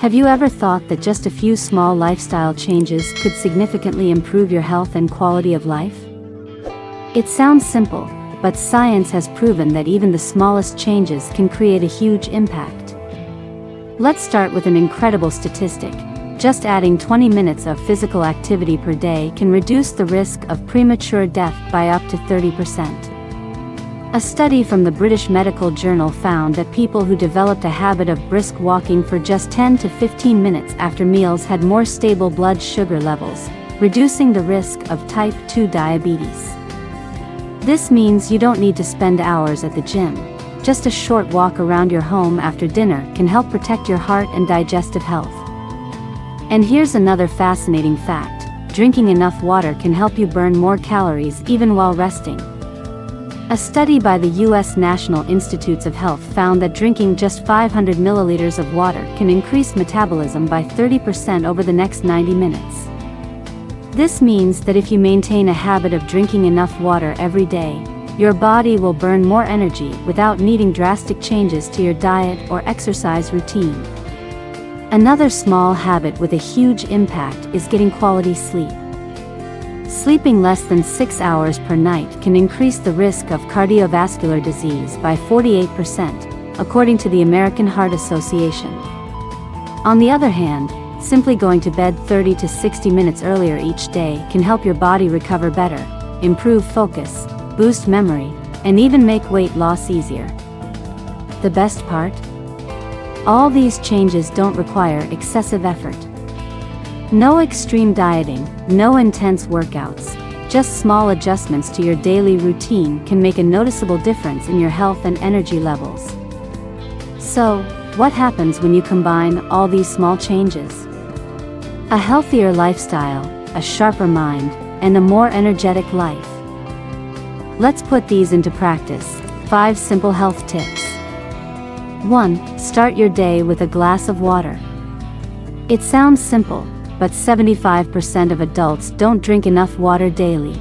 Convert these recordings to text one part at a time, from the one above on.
Have you ever thought that just a few small lifestyle changes could significantly improve your health and quality of life? It sounds simple, but science has proven that even the smallest changes can create a huge impact. Let's start with an incredible statistic. Just adding 20 minutes of physical activity per day can reduce the risk of premature death by up to 30%. A study from the British Medical Journal found that people who developed a habit of brisk walking for just 10 to 15 minutes after meals had more stable blood sugar levels, reducing the risk of type 2 diabetes. This means you don't need to spend hours at the gym. Just a short walk around your home after dinner can help protect your heart and digestive health. And here's another fascinating fact: drinking enough water can help you burn more calories even while resting. A study by the U.S. National Institutes of Health found that drinking just 500 milliliters of water can increase metabolism by 30% over the next 90 minutes. This means that if you maintain a habit of drinking enough water every day, your body will burn more energy without needing drastic changes to your diet or exercise routine. Another small habit with a huge impact is getting quality sleep. Sleeping less than 6 hours per night can increase the risk of cardiovascular disease by 48%, according to the American Heart Association. On the other hand, simply going to bed 30 to 60 minutes earlier each day can help your body recover better, improve focus, boost memory, and even make weight loss easier. The best part? All these changes don't require excessive effort. No extreme dieting, no intense workouts, just small adjustments to your daily routine can make a noticeable difference in your health and energy levels. So, what happens when you combine all these small changes? A healthier lifestyle, a sharper mind, and a more energetic life. Let's put these into practice. 5 simple health tips. 1. Start your day with a glass of water. It sounds simple, but 75% of adults don't drink enough water daily.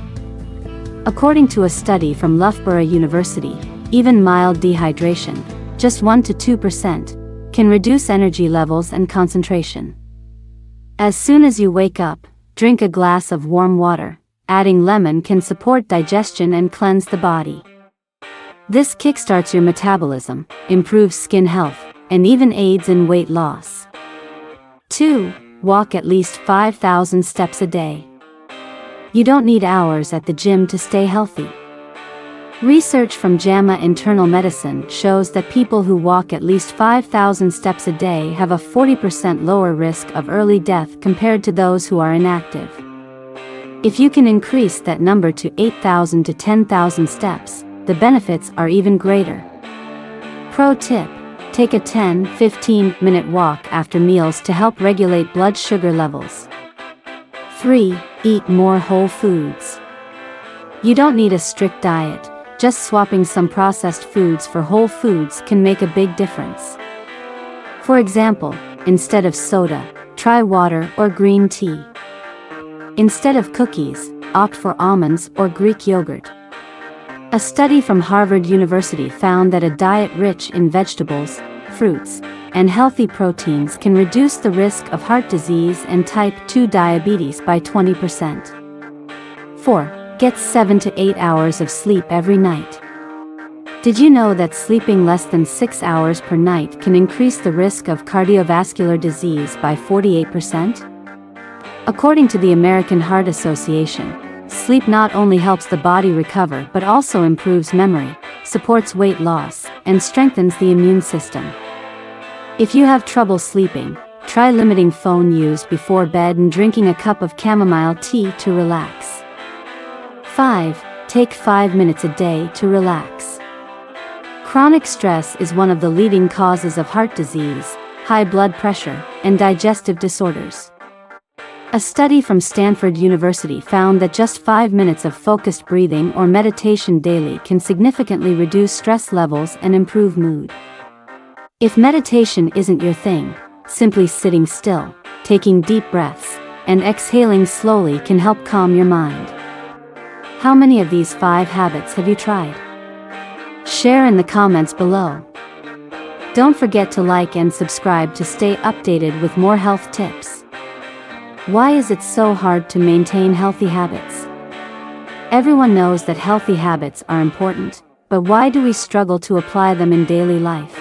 According to a study from Loughborough University, even mild dehydration, just 1 to 2%, can reduce energy levels and concentration. As soon as you wake up, drink a glass of warm water. Adding lemon can support digestion and cleanse the body. This kickstarts your metabolism, improves skin health, and even aids in weight loss. 2. Walk at least 5,000 steps a day. You don't need hours at the gym to stay healthy. Research from JAMA Internal Medicine shows that people who walk at least 5,000 steps a day have a 40% lower risk of early death compared to those who are inactive. If you can increase that number to 8,000 to 10,000 steps, the benefits are even greater. Pro tip: take a 10-15 minute walk after meals to help regulate blood sugar levels. 3. Eat more whole foods. You don't need a strict diet, just swapping some processed foods for whole foods can make a big difference. For example, instead of soda, try water or green tea. Instead of cookies, opt for almonds or Greek yogurt. A study from Harvard University found that a diet rich in vegetables, fruits, and healthy proteins can reduce the risk of heart disease and type 2 diabetes by 20%. 4. Get 7 to 8 hours of sleep every night. Did you know that sleeping less than 6 hours per night can increase the risk of cardiovascular disease by 48%? According to the American Heart Association, sleep not only helps the body recover but also improves memory, supports weight loss, and strengthens the immune system. If you have trouble sleeping, try limiting phone use before bed and drinking a cup of chamomile tea to relax. 5. Take 5 minutes a day to relax. Chronic stress is one of the leading causes of heart disease, high blood pressure, and digestive disorders. A study from Stanford University found that just 5 minutes of focused breathing or meditation daily can significantly reduce stress levels and improve mood. If meditation isn't your thing, simply sitting still, taking deep breaths, and exhaling slowly can help calm your mind. How many of these 5 habits have you tried? Share in the comments below. Don't forget to like and subscribe to stay updated with more health tips. Why is it so hard to maintain healthy habits? Everyone knows that healthy habits are important, but why do we struggle to apply them in daily life?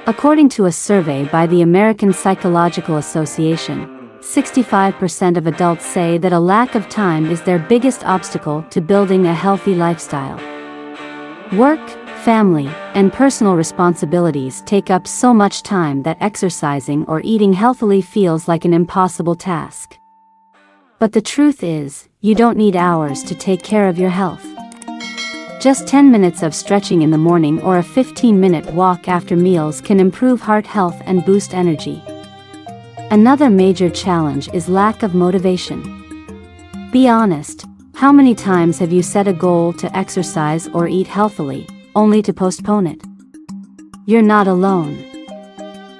According to a survey by the American Psychological Association, 65% of adults say that a lack of time is their biggest obstacle to building a healthy lifestyle. Work, family, and personal responsibilities take up so much time that exercising or eating healthily feels like an impossible task. But the truth is, you don't need hours to take care of your health. Just 10 minutes of stretching in the morning or a 15-minute walk after meals can improve heart health and boost energy. Another major challenge is lack of motivation. Be honest, how many times have you set a goal to exercise or eat healthily, only to postpone it? You're not alone.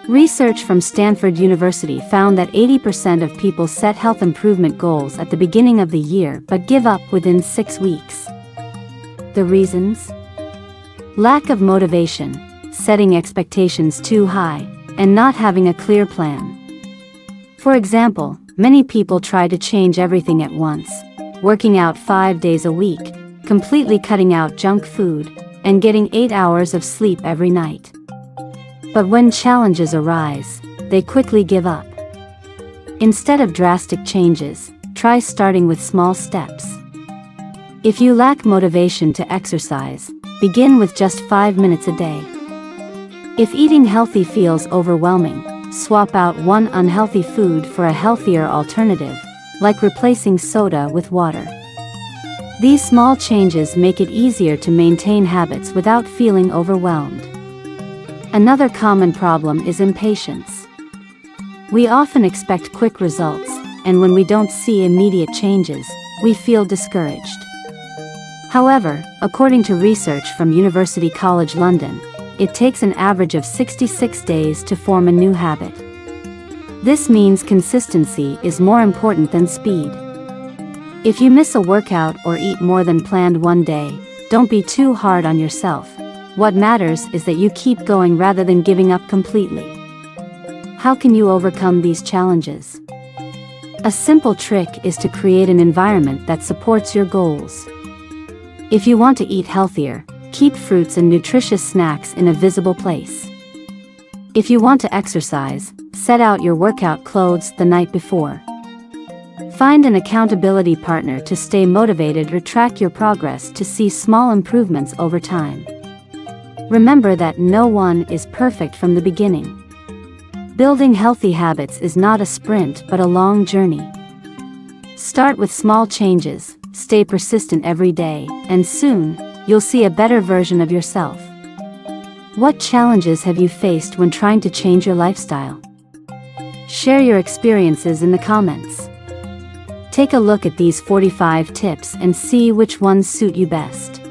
Research from Stanford University found that 80% of people set health improvement goals at the beginning of the year but give up within 6 weeks. The reasons? Lack of motivation, setting expectations too high, and not having a clear plan. For example, many people try to change everything at once, working out 5 days a week, completely cutting out junk food, and getting 8 hours of sleep every night. But when challenges arise, they quickly give up. Instead of drastic changes, try starting with small steps. If you lack motivation to exercise, begin with just 5 minutes a day. If eating healthy feels overwhelming, swap out one unhealthy food for a healthier alternative, like replacing soda with water. These small changes make it easier to maintain habits without feeling overwhelmed. Another common problem is impatience. We often expect quick results, and when we don't see immediate changes, we feel discouraged. However, according to research from University College London, it takes an average of 66 days to form a new habit. This means consistency is more important than speed. If you miss a workout or eat more than planned one day, don't be too hard on yourself. What matters is that you keep going rather than giving up completely. How can you overcome these challenges? A simple trick is to create an environment that supports your goals. If you want to eat healthier, keep fruits and nutritious snacks in a visible place. If you want to exercise, set out your workout clothes the night before. Find an accountability partner to stay motivated or track your progress to see small improvements over time. Remember that no one is perfect from the beginning. Building healthy habits is not a sprint but a long journey. Start with small changes, stay persistent every day, and soon, you'll see a better version of yourself. What challenges have you faced when trying to change your lifestyle? Share your experiences in the comments. Take a look at these 45 tips and see which ones suit you best.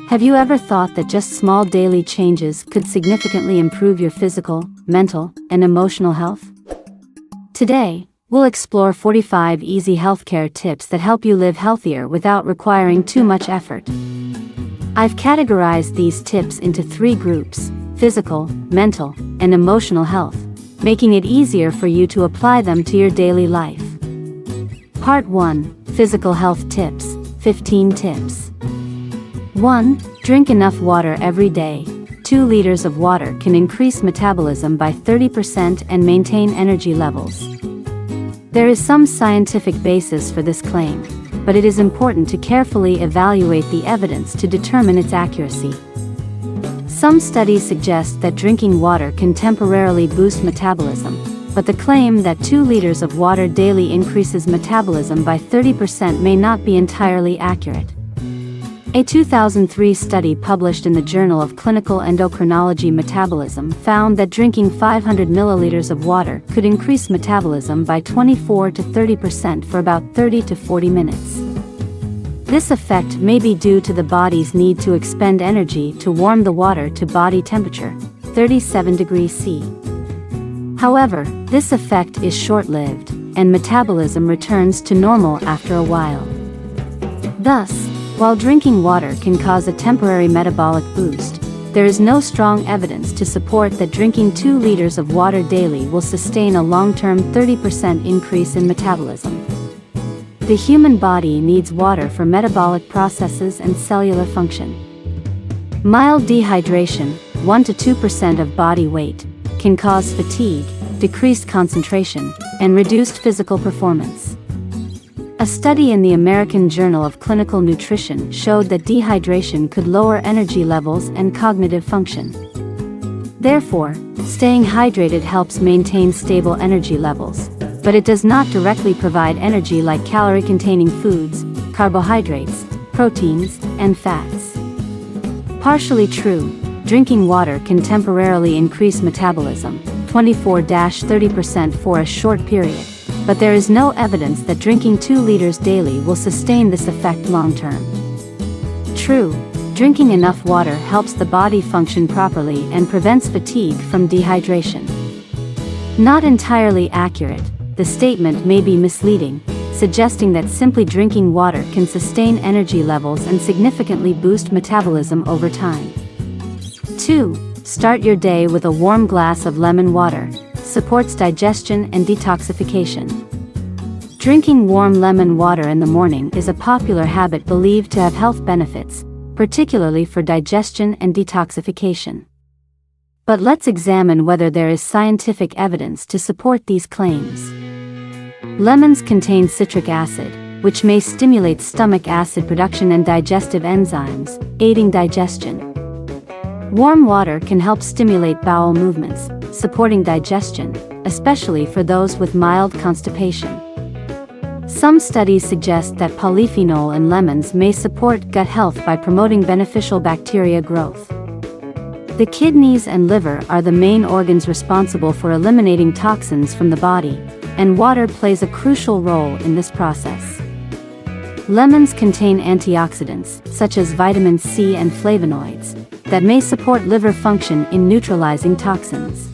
Have you ever thought that just small daily changes could significantly improve your physical, mental, and emotional health? Today, we'll explore 45 easy healthcare tips that help you live healthier without requiring too much effort. I've categorized these tips into 3 groups: physical, mental, and emotional health, making it easier for you to apply them to your daily life. Part 1, Physical Health Tips, 15 tips. 1. Drink enough water every day. 2 liters of water can increase metabolism by 30% and maintain energy levels. There is some scientific basis for this claim, but it is important to carefully evaluate the evidence to determine its accuracy. Some studies suggest that drinking water can temporarily boost metabolism, but the claim that 2 liters of water daily increases metabolism by 30% may not be entirely accurate. A 2003 study published in the Journal of Clinical Endocrinology Metabolism found that drinking 500 milliliters of water could increase metabolism by 24 to 30% for about 30 to 40 minutes. This effect may be due to the body's need to expend energy to warm the water to body temperature, 37 degrees C. However, this effect is short-lived, and metabolism returns to normal after a while. Thus, while drinking water can cause a temporary metabolic boost, there is no strong evidence to support that drinking 2 liters of water daily will sustain a long-term 30% increase in metabolism. The human body needs water for metabolic processes and cellular function. Mild dehydration, 1 to 2% of body weight, can cause fatigue, decreased concentration, and reduced physical performance. A study in the American Journal of Clinical Nutrition showed that dehydration could lower energy levels and cognitive function. Therefore, staying hydrated helps maintain stable energy levels, but it does not directly provide energy like calorie-containing foods, carbohydrates, proteins, and fats. Partially true, drinking water can temporarily increase metabolism, 24–30% for a short period, but there is no evidence that drinking 2 liters daily will sustain this effect long-term. True, drinking enough water helps the body function properly and prevents fatigue from dehydration. Not entirely accurate, the statement may be misleading, suggesting that simply drinking water can sustain energy levels and significantly boost metabolism over time. 2. Start your day with a warm glass of lemon water. Supports digestion and detoxification. Drinking warm lemon water in the morning is a popular habit believed to have health benefits, particularly for digestion and detoxification. But let's examine whether there is scientific evidence to support these claims. Lemons contain citric acid, which may stimulate stomach acid production and digestive enzymes, aiding digestion. Warm water can help stimulate bowel movements, supporting digestion, especially for those with mild constipation. Some studies suggest that polyphenol in lemons may support gut health by promoting beneficial bacteria growth. The kidneys and liver are the main organs responsible for eliminating toxins from the body, and water plays a crucial role in this process. Lemons contain antioxidants, such as vitamin C and flavonoids, that may support liver function in neutralizing toxins.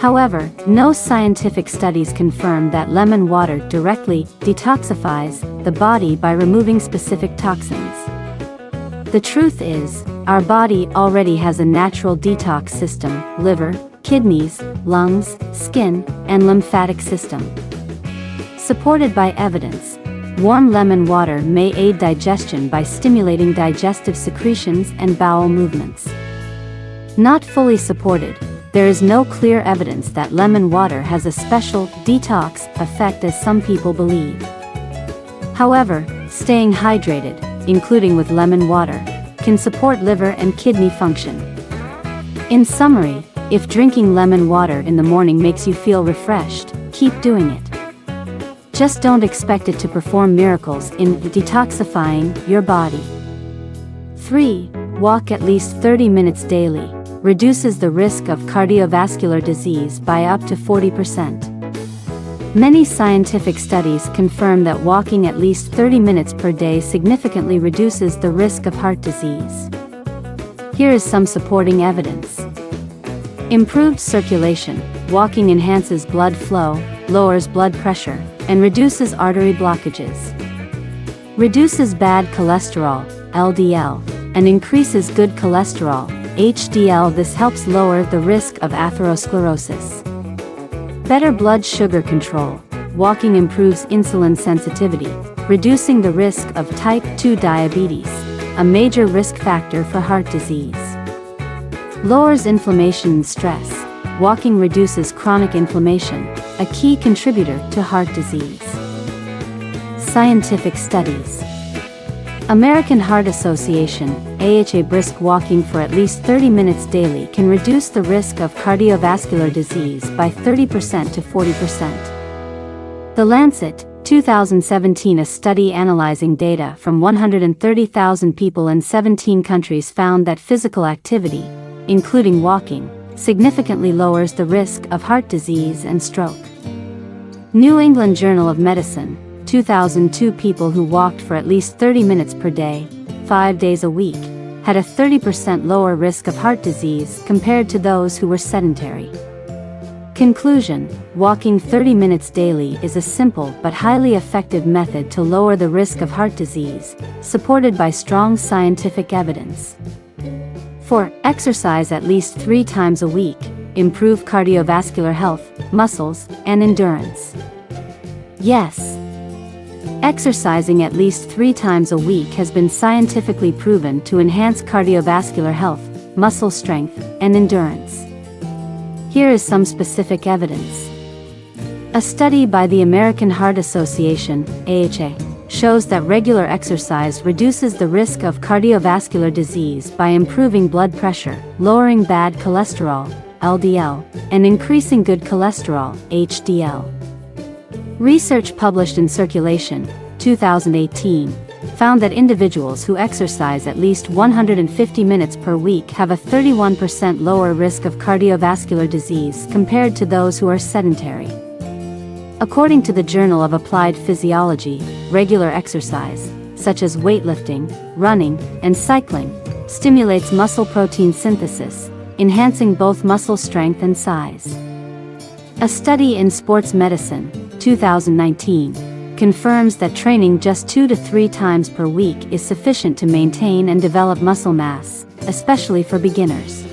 However, no scientific studies confirm that lemon water directly detoxifies the body by removing specific toxins. The truth is, our body already has a natural detox system: liver, kidneys, lungs, skin, and lymphatic system. Supported by evidence, warm lemon water may aid digestion by stimulating digestive secretions and bowel movements. Not fully supported, there is no clear evidence that lemon water has a special detox effect as some people believe. However, staying hydrated, including with lemon water, can support liver and kidney function. In summary, if drinking lemon water in the morning makes you feel refreshed, keep doing it. Just don't expect it to perform miracles in detoxifying your body. 3. Walk at least 30 minutes daily. Reduces the risk of cardiovascular disease by up to 40%. Many scientific studies confirm that walking at least 30 minutes per day significantly reduces the risk of heart disease. Here is some supporting evidence. Improved circulation. Walking enhances blood flow, lowers blood pressure, and reduces artery blockages. Reduces bad cholesterol, LDL, and increases good cholesterol, HDL. This helps lower the risk of atherosclerosis. Better blood sugar control. Walking improves insulin sensitivity, reducing the risk of type 2 diabetes, a major risk factor for heart disease. Lowers inflammation and stress. Walking reduces chronic inflammation, a key contributor to heart disease. Scientific studies. American Heart Association, AHA. Brisk walking for at least 30 minutes daily can reduce the risk of cardiovascular disease by 30% to 40%. The Lancet, 2017. A study analyzing data from 130,000 people in 17 countries found that physical activity, including walking, significantly lowers the risk of heart disease and stroke. New England Journal of Medicine, 2002. People who walked for at least 30 minutes per day, 5 days a week, had a 30% lower risk of heart disease compared to those who were sedentary. Conclusion: walking 30 minutes daily is a simple but highly effective method to lower the risk of heart disease, supported by strong scientific evidence. 4. Exercise at least 3 times a week. Improve cardiovascular health, muscles, and endurance. Yes. Exercising at least 3 times a week has been scientifically proven to enhance cardiovascular health, muscle strength, and endurance. Here is some specific evidence. A study by the American Heart Association, AHA, shows that regular exercise reduces the risk of cardiovascular disease by improving blood pressure, lowering bad cholesterol, LDL, and increasing good cholesterol, HDL. Research published in Circulation, 2018, found that individuals who exercise at least 150 minutes per week have a 31% lower risk of cardiovascular disease compared to those who are sedentary. According to the Journal of Applied Physiology, regular exercise, such as weightlifting, running, and cycling, stimulates muscle protein synthesis, enhancing both muscle strength and size. A study in Sports Medicine, 2019, confirms that training just 2 to 3 times per week is sufficient to maintain and develop muscle mass, especially for beginners.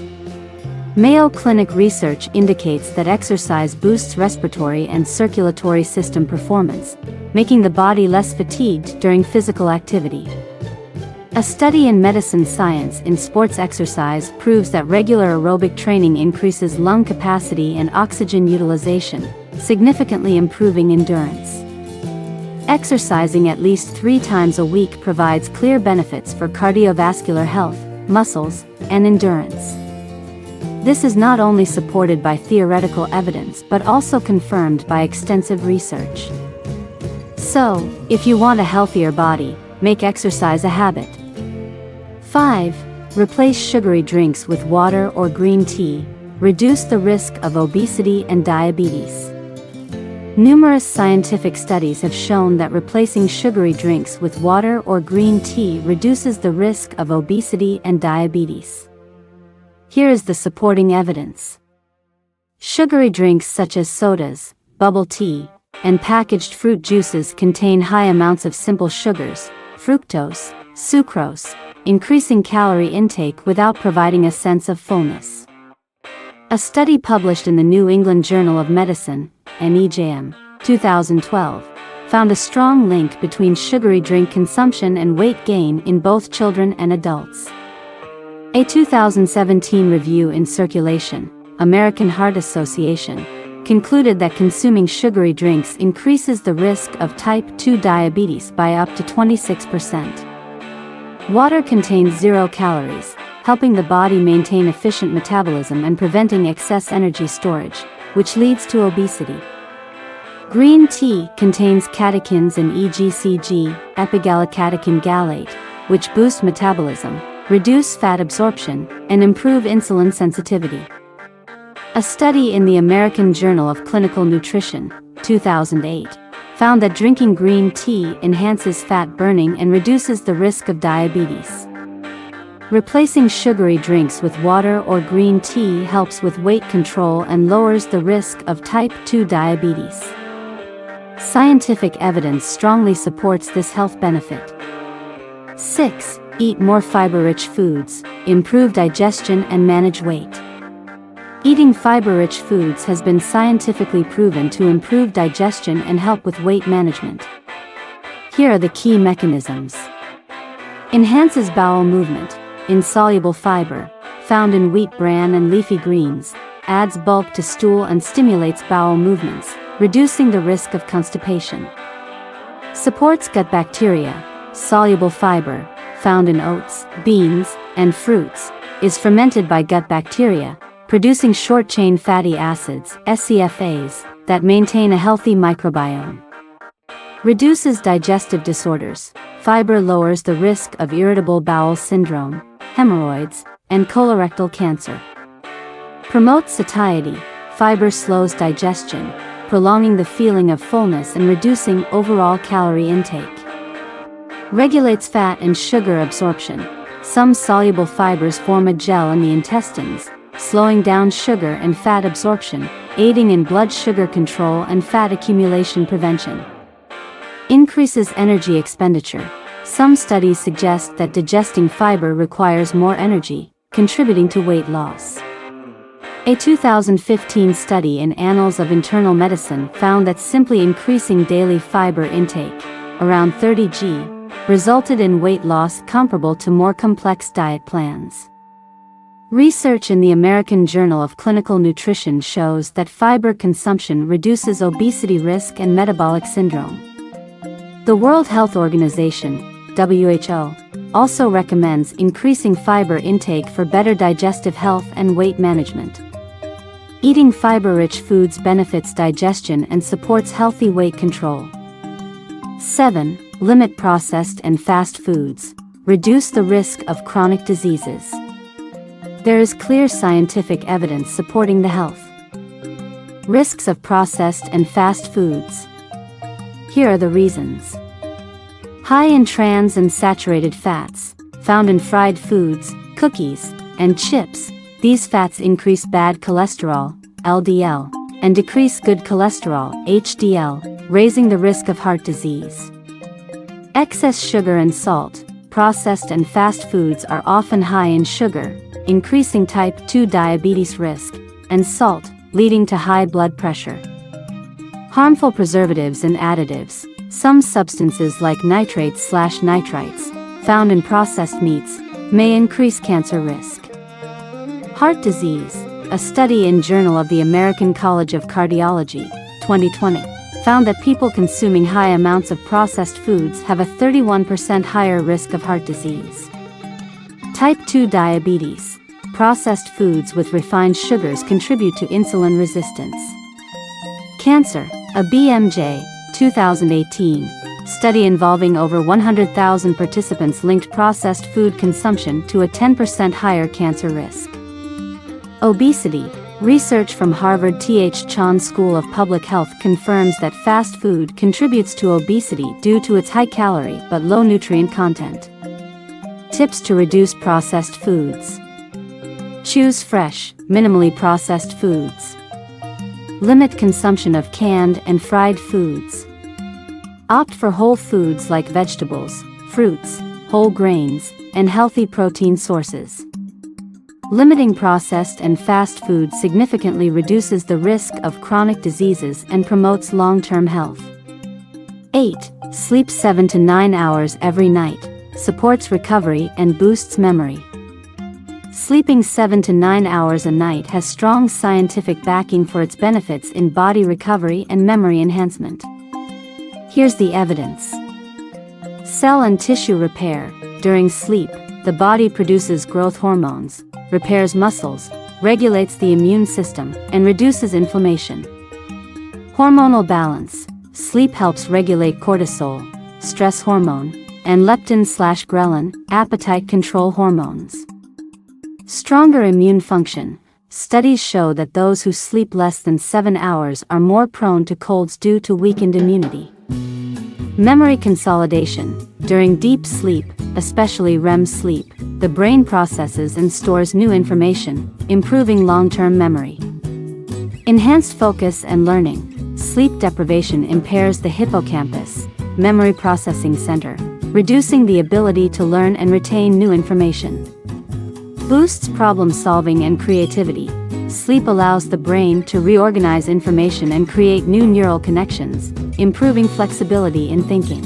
Mayo Clinic research indicates that exercise boosts respiratory and circulatory system performance, making the body less fatigued during physical activity. A study in Medicine Science in Sports Exercise proves that regular aerobic training increases lung capacity and oxygen utilization, significantly improving endurance. Exercising at least 3 times a week provides clear benefits for cardiovascular health, muscles, and endurance. This is not only supported by theoretical evidence but also confirmed by extensive research. So, if you want a healthier body, make exercise a habit. 5. Replace sugary drinks with water or green tea. Reduce the risk of obesity and diabetes. Numerous scientific studies have shown that replacing sugary drinks with water or green tea reduces the risk of obesity and diabetes. Here is the supporting evidence. Sugary drinks such as sodas, bubble tea, and packaged fruit juices contain high amounts of simple sugars, fructose, sucrose, increasing calorie intake without providing a sense of fullness. A study published in the New England Journal of Medicine, NEJM, 2012, found a strong link between sugary drink consumption and weight gain in both children and adults. A 2017 review in Circulation, American Heart Association, concluded that consuming sugary drinks increases the risk of type 2 diabetes by up to 26%. Water contains 0 calories, helping the body maintain efficient metabolism and preventing excess energy storage, which leads to obesity. Green tea contains catechins and EGCG, epigallocatechin gallate, which boost metabolism, reduce fat absorption, and improve insulin sensitivity. A study in the American Journal of Clinical Nutrition, 2008, found that drinking green tea enhances fat burning and reduces the risk of diabetes. Replacing sugary drinks with water or green tea helps with weight control and lowers the risk of type 2 diabetes. Scientific evidence strongly supports this health benefit. 6. Eat more fiber-rich foods, improve digestion and manage weight. Eating fiber-rich foods has been scientifically proven to improve digestion and help with weight management. Here are the key mechanisms. Enhances bowel movement. Insoluble fiber, found in wheat bran and leafy greens, adds bulk to stool and stimulates bowel movements, reducing the risk of constipation. Supports gut bacteria. Soluble fiber, found in oats, beans, and fruits, is fermented by gut bacteria, producing short-chain fatty acids, SCFAs, that maintain a healthy microbiome. Reduces digestive disorders. Fiber lowers the risk of irritable bowel syndrome, hemorrhoids, and colorectal cancer. Promotes satiety. Fiber slows digestion, prolonging the feeling of fullness and reducing overall calorie intake. Regulates fat and sugar absorption. Some soluble fibers form a gel in the intestines, slowing down sugar and fat absorption, aiding in blood sugar control and fat accumulation prevention. Increases energy expenditure. Some studies suggest that digesting fiber requires more energy, contributing to weight loss. A 2015 study in Annals of Internal Medicine found that simply increasing daily fiber intake, around 30 g, resulted in weight loss comparable to more complex diet plans. Research in the American Journal of Clinical Nutrition shows that fiber consumption reduces obesity risk and metabolic syndrome. The World Health Organization, WHO, also recommends increasing fiber intake for better digestive health and weight management. Eating fiber-rich foods benefits digestion and supports healthy weight control. 7. Limit processed and fast foods. Reduce the risk of chronic diseases. There is clear scientific evidence supporting the health risks of processed and fast foods. Here are the reasons. High in trans and saturated fats, found in fried foods, cookies, and chips. These fats increase bad cholesterol, LDL, and decrease good cholesterol, HDL, raising the risk of heart disease. Excess sugar and salt. Processed and fast foods are often high in sugar, increasing type 2 diabetes risk, and salt, leading to high blood pressure. Harmful preservatives and additives. Some substances like nitrates/nitrites, found in processed meats, may increase cancer risk. Heart disease. A study in Journal of the American College of Cardiology, 2020, found that people consuming high amounts of processed foods have a 31% higher risk of heart disease. Type 2 diabetes. Processed foods with refined sugars contribute to insulin resistance. Cancer. A BMJ, 2018, study involving over 100,000 participants linked processed food consumption to a 10% higher cancer risk. Obesity. Research from Harvard T.H. Chan School of Public Health confirms that fast food contributes to obesity due to its high calorie but low nutrient content. Tips to reduce processed foods. Choose fresh, minimally processed foods. Limit consumption of canned and fried foods. Opt for whole foods like vegetables, fruits, whole grains, and healthy protein sources. Limiting processed and fast food significantly reduces the risk of chronic diseases and promotes long-term health. 8. Sleep 7 to 9 hours every night, supports recovery and boosts memory. Sleeping 7 to 9 hours a night has strong scientific backing for its benefits in body recovery and memory enhancement. Here's the evidence. Cell and tissue repair. During sleep, the body produces growth hormones, repairs muscles, regulates the immune system, and reduces inflammation. Hormonal balance. Sleep helps regulate cortisol, stress hormone, and leptin/ghrelin, appetite control hormones. Stronger immune function. Studies show that those who sleep less than 7 hours are more prone to colds due to weakened immunity. Memory consolidation. During deep sleep, especially REM sleep, the brain processes and stores new information, improving long-term memory. Enhanced focus and learning. Sleep deprivation impairs the hippocampus, memory processing center, reducing the ability to learn and retain new information. Boosts problem-solving and creativity. Sleep allows the brain to reorganize information and create new neural connections, improving flexibility in thinking.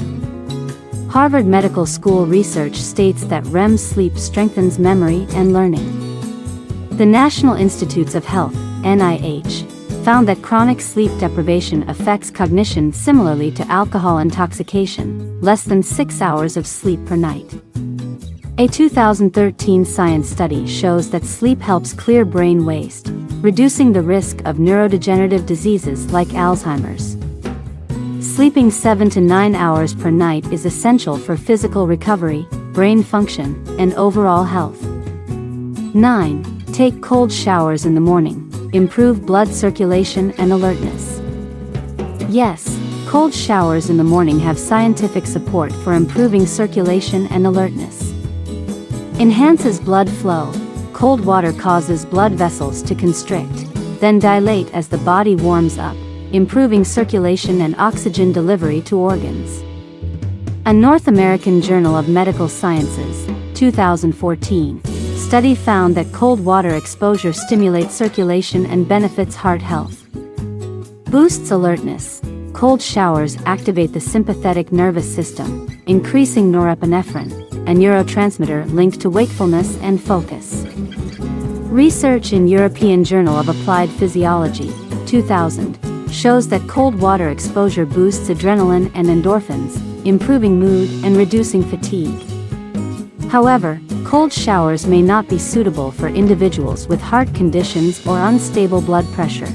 Harvard Medical School research states that REM sleep strengthens memory and learning. The National Institutes of Health, NIH, found that chronic sleep deprivation affects cognition similarly to alcohol intoxication, less than 6 hours of sleep per night. A 2013 science study shows that sleep helps clear brain waste, reducing the risk of neurodegenerative diseases like Alzheimer's. Sleeping 7 to 9 hours per night is essential for physical recovery, brain function, and overall health. 9. Take cold showers in the morning. Improve blood circulation and alertness. Yes, cold showers in the morning have scientific support for improving circulation and alertness. Enhances blood flow. Cold water causes blood vessels to constrict, then dilate as the body warms up, improving circulation and oxygen delivery to organs. A North American Journal of Medical Sciences, 2014, study found that cold water exposure stimulates circulation and benefits heart health. Boosts alertness. Cold showers activate the sympathetic nervous system, increasing norepinephrine, a neurotransmitter linked to wakefulness and focus. Research in European Journal of Applied Physiology, 2000, shows that cold water exposure boosts adrenaline and endorphins, improving mood and reducing fatigue. However, cold showers may not be suitable for individuals with heart conditions or unstable blood pressure.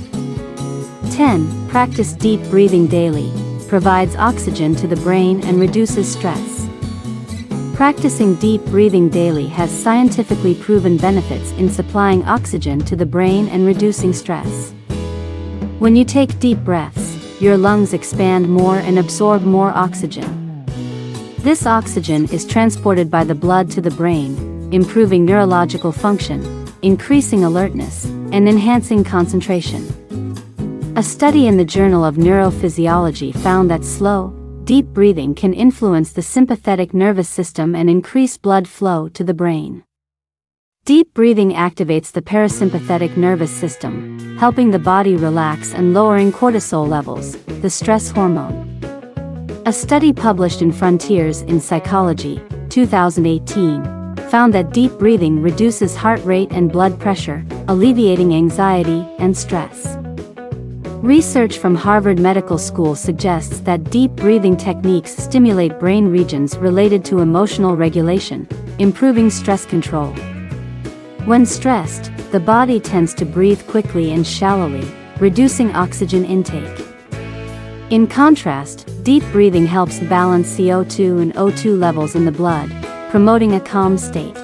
10. Practice deep breathing daily. Provides oxygen to the brain and reduces stress. Practicing deep breathing daily has scientifically proven benefits in supplying oxygen to the brain and reducing stress. When you take deep breaths, your lungs expand more and absorb more oxygen. This oxygen is transported by the blood to the brain, improving neurological function, increasing alertness, and enhancing concentration. A study in the Journal of Neurophysiology found that slow, deep breathing can influence the sympathetic nervous system and increase blood flow to the brain. Deep breathing activates the parasympathetic nervous system, helping the body relax and lowering cortisol levels, the stress hormone. A study published in Frontiers in Psychology, 2018, found that deep breathing reduces heart rate and blood pressure, alleviating anxiety and stress. Research from Harvard Medical School suggests that deep breathing techniques stimulate brain regions related to emotional regulation, improving stress control. When stressed, the body tends to breathe quickly and shallowly, reducing oxygen intake. In contrast, deep breathing helps balance CO2 and O2 levels in the blood, promoting a calm state.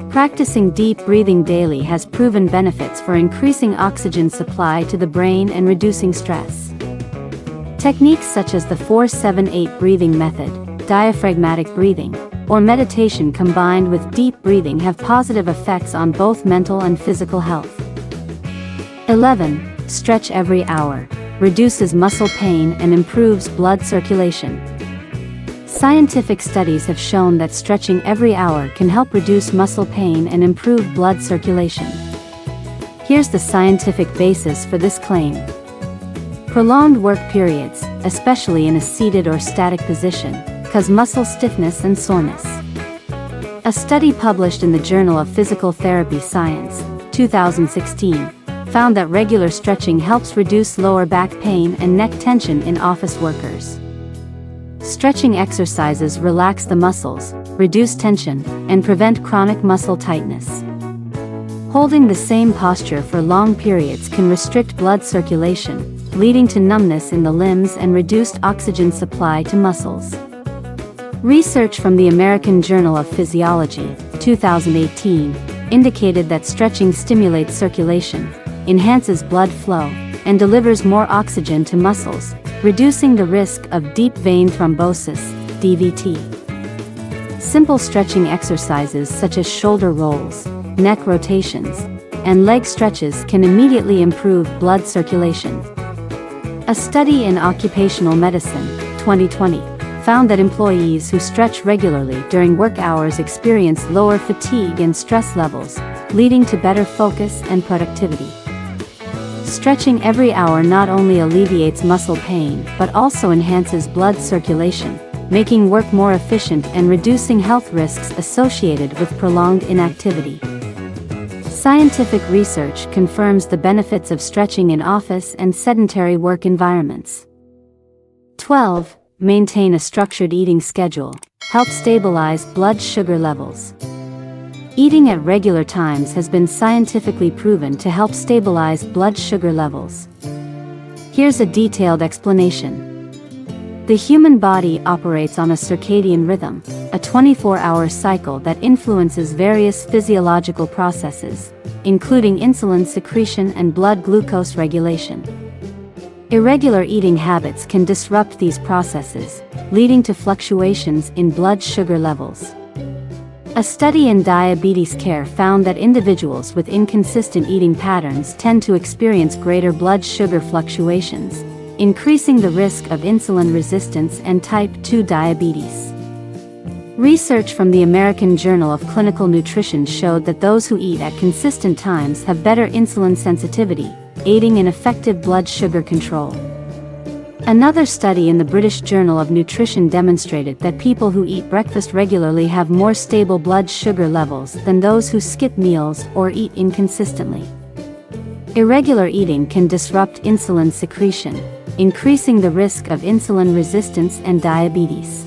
Practicing deep breathing daily has proven benefits for increasing oxygen supply to the brain and reducing stress. Techniques such as the 4-7-8 breathing method, diaphragmatic breathing, or meditation combined with deep breathing have positive effects on both mental and physical health. 11. Stretch every hour. Reduces muscle pain and improves blood circulation. Scientific studies have shown that stretching every hour can help reduce muscle pain and improve blood circulation. Here's the scientific basis for this claim. Prolonged work periods, especially in a seated or static position, cause muscle stiffness and soreness. A study published in the Journal of Physical Therapy Science, 2016, found that regular stretching helps reduce lower back pain and neck tension in office workers. Stretching exercises relax the muscles, reduce tension, and prevent chronic muscle tightness. Holding the same posture for long periods can restrict blood circulation, leading to numbness in the limbs and reduced oxygen supply to muscles. Research from the American Journal of Physiology, 2018, indicated that stretching stimulates circulation, enhances blood flow, and delivers more oxygen to muscles, reducing the risk of deep vein thrombosis, DVT. Simple stretching exercises such as shoulder rolls, neck rotations, and leg stretches can immediately improve blood circulation. A study in Occupational Medicine, 2020, found that employees who stretch regularly during work hours experience lower fatigue and stress levels, leading to better focus and productivity. Stretching every hour not only alleviates muscle pain but also enhances blood circulation, making work more efficient and reducing health risks associated with prolonged inactivity. Scientific research confirms the benefits of stretching in office and sedentary work environments. 12. Maintain a structured eating schedule. Help stabilize blood sugar levels. Eating at regular times has been scientifically proven to help stabilize blood sugar levels. Here's a detailed explanation. The human body operates on a circadian rhythm, a 24-hour cycle that influences various physiological processes, including insulin secretion and blood glucose regulation. Irregular eating habits can disrupt these processes, leading to fluctuations in blood sugar levels. A study in diabetes care found that individuals with inconsistent eating patterns tend to experience greater blood sugar fluctuations, increasing the risk of insulin resistance and type 2 diabetes. Research from the American Journal of Clinical Nutrition showed that those who eat at consistent times have better insulin sensitivity, aiding in effective blood sugar control. Another study in the British Journal of Nutrition demonstrated that people who eat breakfast regularly have more stable blood sugar levels than those who skip meals or eat inconsistently. Irregular eating can disrupt insulin secretion, increasing the risk of insulin resistance and diabetes.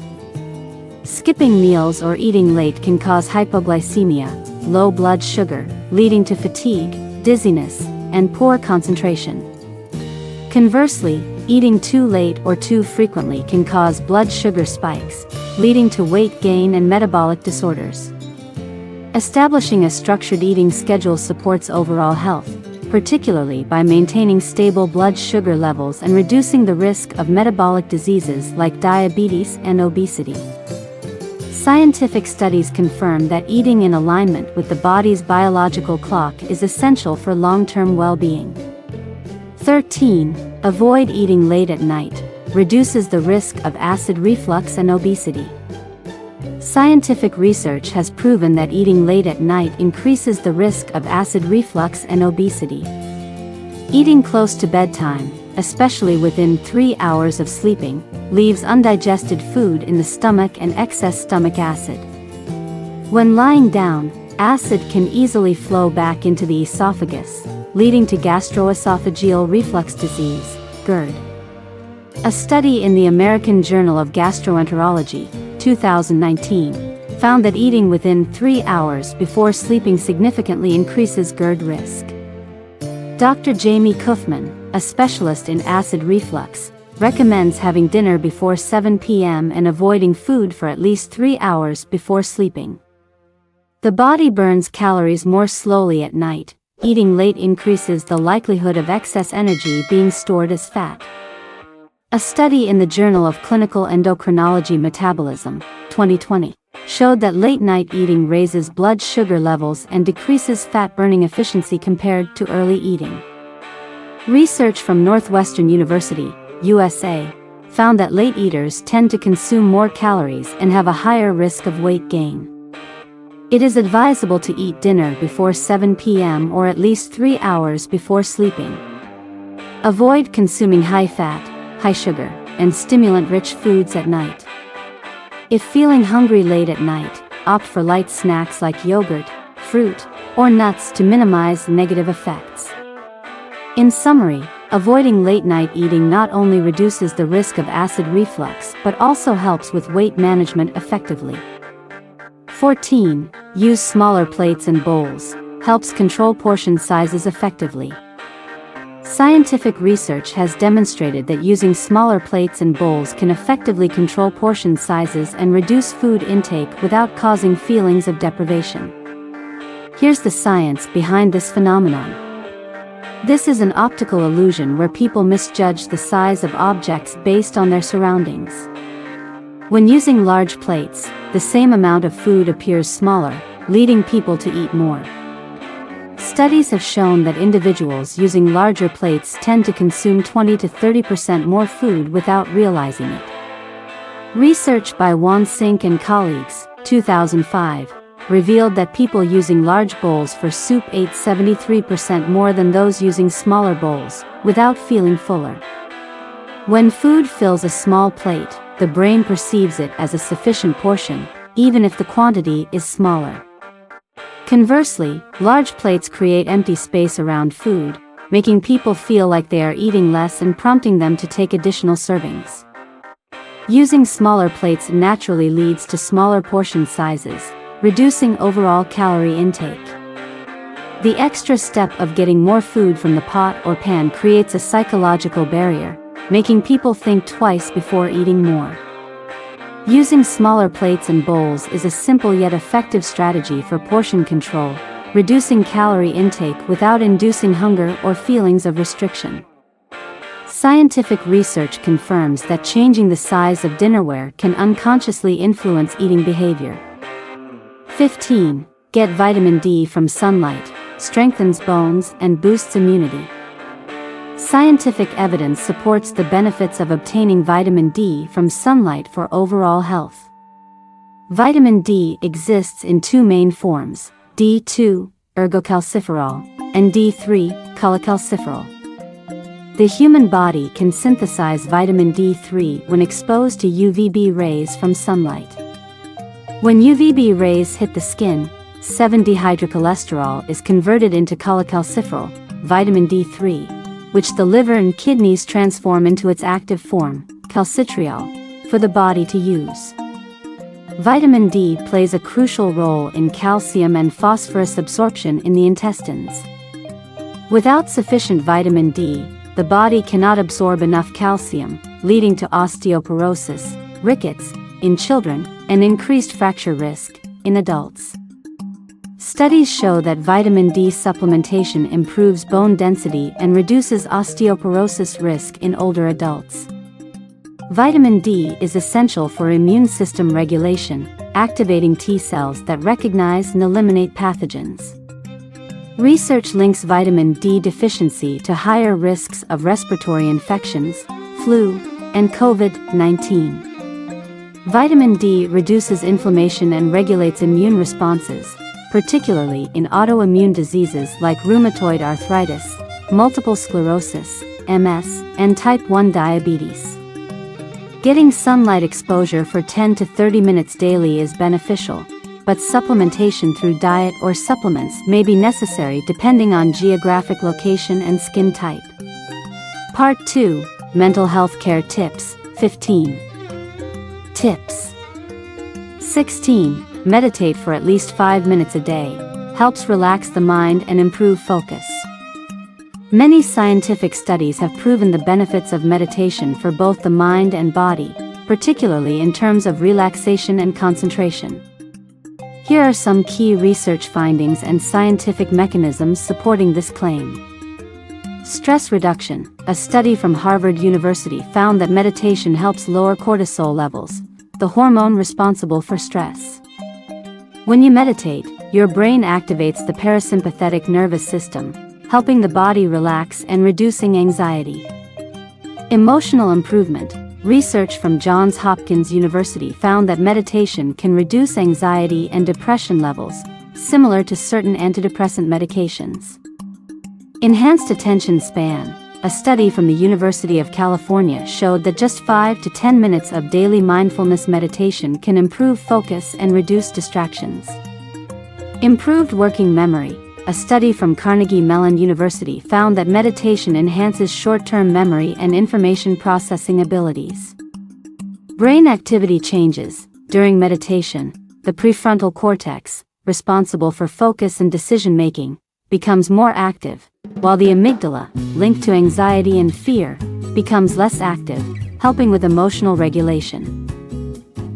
Skipping meals or eating late can cause hypoglycemia, low blood sugar, leading to fatigue, dizziness, and poor concentration. Conversely, eating too late or too frequently can cause blood sugar spikes, leading to weight gain and metabolic disorders. Establishing a structured eating schedule supports overall health, particularly by maintaining stable blood sugar levels and reducing the risk of metabolic diseases like diabetes and obesity. Scientific studies confirm that eating in alignment with the body's biological clock is essential for long-term well-being. 13. Avoid eating late at night, reduces the risk of acid reflux and obesity. Scientific research has proven that eating late at night increases the risk of acid reflux and obesity. Eating close to bedtime, especially within 3 hours of sleeping, leaves undigested food in the stomach and excess stomach acid. When lying down, acid can easily flow back into the esophagus, leading to gastroesophageal reflux disease, GERD. A study in the American Journal of Gastroenterology, 2019, found that eating within 3 hours before sleeping significantly increases GERD risk. Dr. Jamie Kaufman, a specialist in acid reflux, recommends having dinner before 7 p.m. and avoiding food for at least 3 hours before sleeping. The body burns calories more slowly at night. Eating late increases the likelihood of excess energy being stored as fat. A study in the Journal of Clinical Endocrinology Metabolism, 2020, showed that late-night eating raises blood sugar levels and decreases fat-burning efficiency compared to early eating. Research from Northwestern University, USA, found that late eaters tend to consume more calories and have a higher risk of weight gain. It is advisable to eat dinner before 7 p.m. or at least 3 hours before sleeping. Avoid consuming high-fat, high-sugar, and stimulant-rich foods at night. If feeling hungry late at night, opt for light snacks like yogurt, fruit, or nuts to minimize negative effects. In summary, avoiding late-night eating not only reduces the risk of acid reflux but also helps with weight management effectively. 14. Use smaller plates and bowls, helps control portion sizes effectively. Scientific research has demonstrated that using smaller plates and bowls can effectively control portion sizes and reduce food intake without causing feelings of deprivation. Here's the science behind this phenomenon. This is an optical illusion where people misjudge the size of objects based on their surroundings. When using large plates, the same amount of food appears smaller, leading people to eat more. Studies have shown that individuals using larger plates tend to consume 20 to 30% more food without realizing it. Research by Wan Sink and colleagues, 2005, revealed that people using large bowls for soup ate 73% more than those using smaller bowls, without feeling fuller. When food fills a small plate, the brain perceives it as a sufficient portion, even if the quantity is smaller. Conversely, large plates create empty space around food, making people feel like they are eating less and prompting them to take additional servings. Using smaller plates naturally leads to smaller portion sizes, reducing overall calorie intake. The extra step of getting more food from the pot or pan creates a psychological barrier, making people think twice before eating more. Using smaller plates and bowls is a simple yet effective strategy for portion control, reducing calorie intake without inducing hunger or feelings of restriction. Scientific research confirms that changing the size of dinnerware can unconsciously influence eating behavior. 15. Get vitamin D from sunlight, strengthens bones and boosts immunity. Scientific evidence supports the benefits of obtaining vitamin D from sunlight for overall health. Vitamin D exists in two main forms, D2, ergocalciferol, and D3, cholecalciferol. The human body can synthesize vitamin D3 when exposed to UVB rays from sunlight. When UVB rays hit the skin, 7-dehydrocholesterol is converted into cholecalciferol, vitamin D3, which the liver and kidneys transform into its active form, calcitriol, for the body to use. Vitamin D plays a crucial role in calcium and phosphorus absorption in the intestines. Without sufficient vitamin D, the body cannot absorb enough calcium, leading to osteoporosis, rickets, in children, and increased fracture risk, in adults. Studies show that vitamin D supplementation improves bone density and reduces osteoporosis risk in older adults. Vitamin D is essential for immune system regulation, activating T cells that recognize and eliminate pathogens. Research links vitamin D deficiency to higher risks of respiratory infections, flu, and COVID-19. Vitamin D reduces inflammation and regulates immune responses, particularly in autoimmune diseases like rheumatoid arthritis, multiple sclerosis, MS, and type 1 diabetes. Getting sunlight exposure for 10 to 30 minutes daily is beneficial, but supplementation through diet or supplements may be necessary depending on geographic location and skin type. Part 2, Mental Health Care Tips, 15. Tips. 16. Meditate for at least 5 minutes a day. Helps relax the mind and improve focus. Many scientific studies have proven the benefits of meditation for both the mind and body, particularly in terms of relaxation and concentration. Here are some key research findings and scientific mechanisms supporting this claim. Stress reduction. A study from Harvard University found that meditation helps lower cortisol levels, the hormone responsible for stress. When you meditate, your brain activates the parasympathetic nervous system, helping the body relax and reducing anxiety. Emotional improvement. Research from Johns Hopkins University found that meditation can reduce anxiety and depression levels, similar to certain antidepressant medications. Enhanced attention span. A study from the University of California showed that just 5 to 10 minutes of daily mindfulness meditation can improve focus and reduce distractions. Improved working memory. A study from Carnegie Mellon University found that meditation enhances short-term memory and information processing abilities. Brain activity changes. During meditation, the prefrontal cortex, responsible for focus and decision-making, becomes more active, while the amygdala, linked to anxiety and fear, becomes less active, helping with emotional regulation.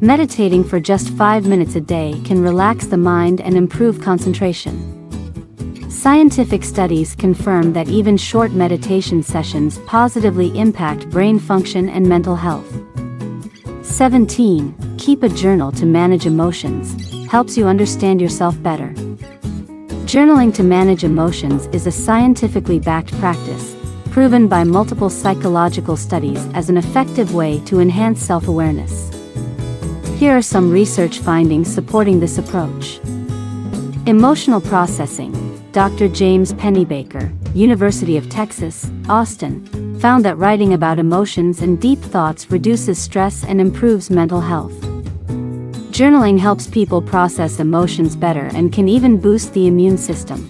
Meditating for just 5 minutes a day can relax the mind and improve concentration. Scientific studies confirm that even short meditation sessions positively impact brain function and mental health. 17. Keep a journal to manage emotions. Helps you understand yourself better. Journaling to manage emotions is a scientifically backed practice, proven by multiple psychological studies as an effective way to enhance self-awareness. Here are some research findings supporting this approach. Emotional processing. Dr. James Pennebaker, University of Texas, Austin, found that writing about emotions and deep thoughts reduces stress and improves mental health. Journaling helps people process emotions better and can even boost the immune system.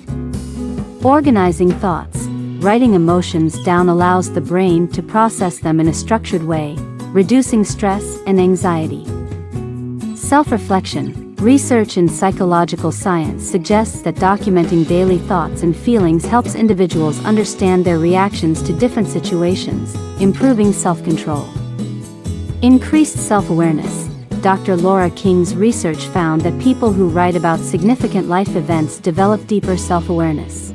Organizing thoughts. Writing emotions down allows the brain to process them in a structured way, reducing stress and anxiety. Self-reflection. Research in psychological science suggests that documenting daily thoughts and feelings helps individuals understand their reactions to different situations, improving self-control. Increased self-awareness. Dr. Laura King's research found that people who write about significant life events develop deeper self-awareness.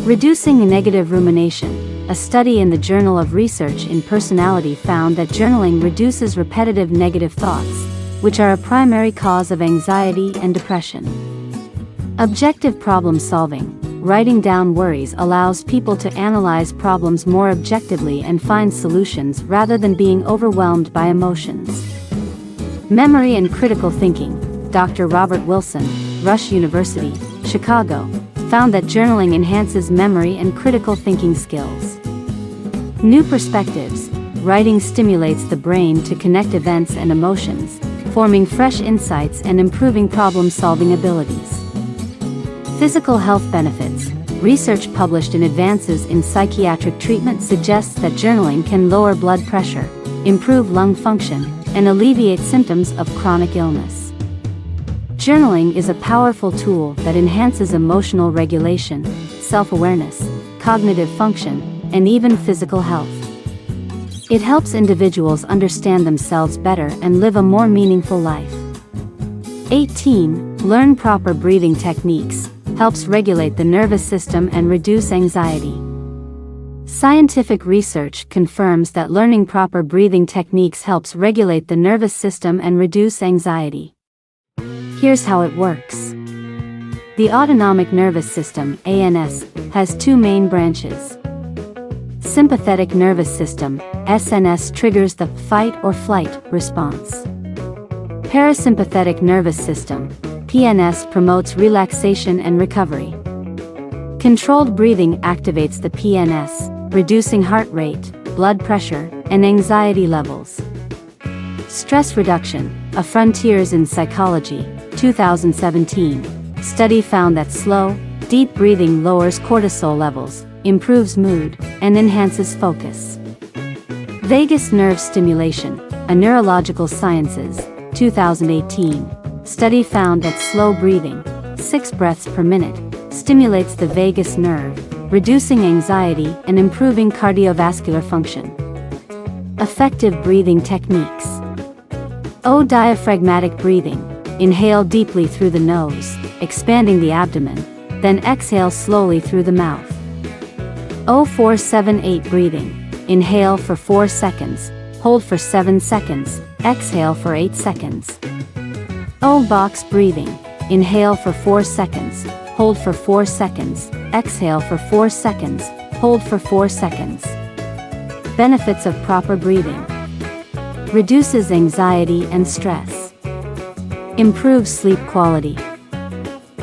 Reducing negative rumination. A study in the Journal of Research in Personality found that journaling reduces repetitive negative thoughts, which are a primary cause of anxiety and depression. Objective problem solving. Writing down worries allows people to analyze problems more objectively and find solutions rather than being overwhelmed by emotions. Memory and critical thinking. Dr. Robert Wilson, Rush University, Chicago, found that journaling enhances memory and critical thinking skills. New perspectives. Writing stimulates the brain to connect events and emotions, forming fresh insights and improving problem-solving abilities. Physical health benefits. Research published in Advances in Psychiatric Treatment suggests that journaling can lower blood pressure, improve lung function, and alleviate symptoms of chronic illness. Journaling is a powerful tool that enhances emotional regulation, self-awareness, cognitive function, and even physical health. It helps individuals understand themselves better and live a more meaningful life. 18. Learn proper breathing techniques. Helps regulate the nervous system and reduce anxiety. Scientific research confirms that learning proper breathing techniques helps regulate the nervous system and reduce anxiety. Here's how it works. The autonomic nervous system, ANS, has two main branches. Sympathetic nervous system, SNS, triggers the fight or flight response. Parasympathetic nervous system, PNS, promotes relaxation and recovery. Controlled breathing activates the PNS, reducing heart rate, blood pressure, and anxiety levels. Stress reduction, a Frontiers in Psychology, 2017, study found that slow, deep breathing lowers cortisol levels, improves mood, and enhances focus. Vagus nerve stimulation, a Neurological Sciences, 2018, study found that slow breathing, 6 breaths per minute, stimulates the vagus nerve, reducing anxiety and improving cardiovascular function. Effective breathing techniques. O. Diaphragmatic breathing. Inhale deeply through the nose, expanding the abdomen, then exhale slowly through the mouth. O478 breathing. Inhale for 4 seconds, hold for 7 seconds, exhale for 8 seconds. O-box breathing. Inhale for 4 seconds, hold for 4 seconds, exhale for 4 seconds, hold for 4 seconds. Benefits of proper breathing. Reduces anxiety and stress. Improves sleep quality.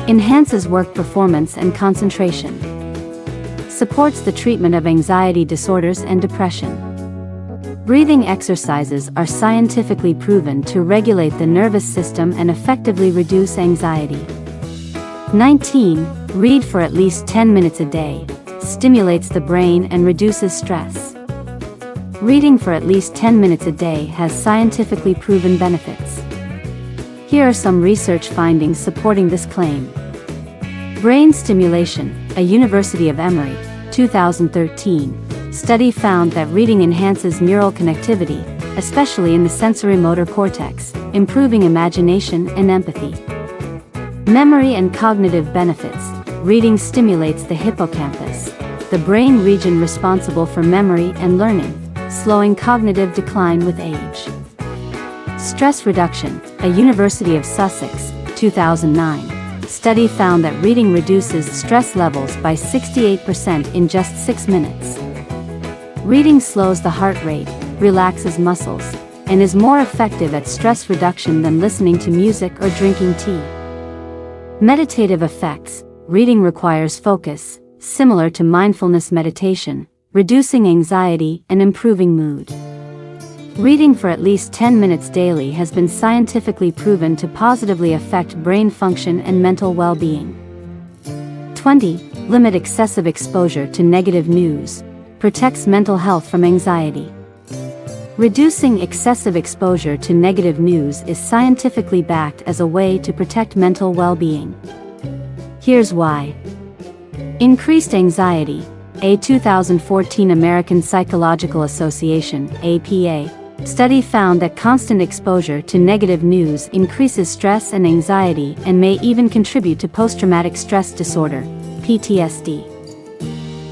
Enhances work performance and concentration. Supports the treatment of anxiety disorders and depression. Breathing exercises are scientifically proven to regulate the nervous system and effectively reduce anxiety. 19. Read for at least 10 minutes a day. Stimulates the brain and reduces stress. Reading for at least 10 minutes a day has scientifically proven benefits. Here are some research findings supporting this claim. Brain stimulation, a University of Emory, 2013, study found that reading enhances neural connectivity, especially in the sensory-motor cortex, improving imagination and empathy. Memory and cognitive benefits. Reading stimulates the hippocampus, the brain region responsible for memory and learning, slowing cognitive decline with age. Stress reduction, a University of Sussex, 2009, study found that reading reduces stress levels by 68% in just 6 minutes. Reading slows the heart rate, relaxes muscles, and is more effective at stress reduction than listening to music or drinking tea. Meditative effects. Reading requires focus, similar to mindfulness meditation, reducing anxiety and improving mood. Reading for at least 10 minutes daily has been scientifically proven to positively affect brain function and mental well-being. 20. Limit excessive exposure to negative news. Protects mental health from anxiety. Reducing excessive exposure to negative news is scientifically backed as a way to protect mental well-being. Here's why. Increased anxiety. A 2014 American Psychological Association (APA) study found that constant exposure to negative news increases stress and anxiety and may even contribute to post-traumatic stress disorder (PTSD).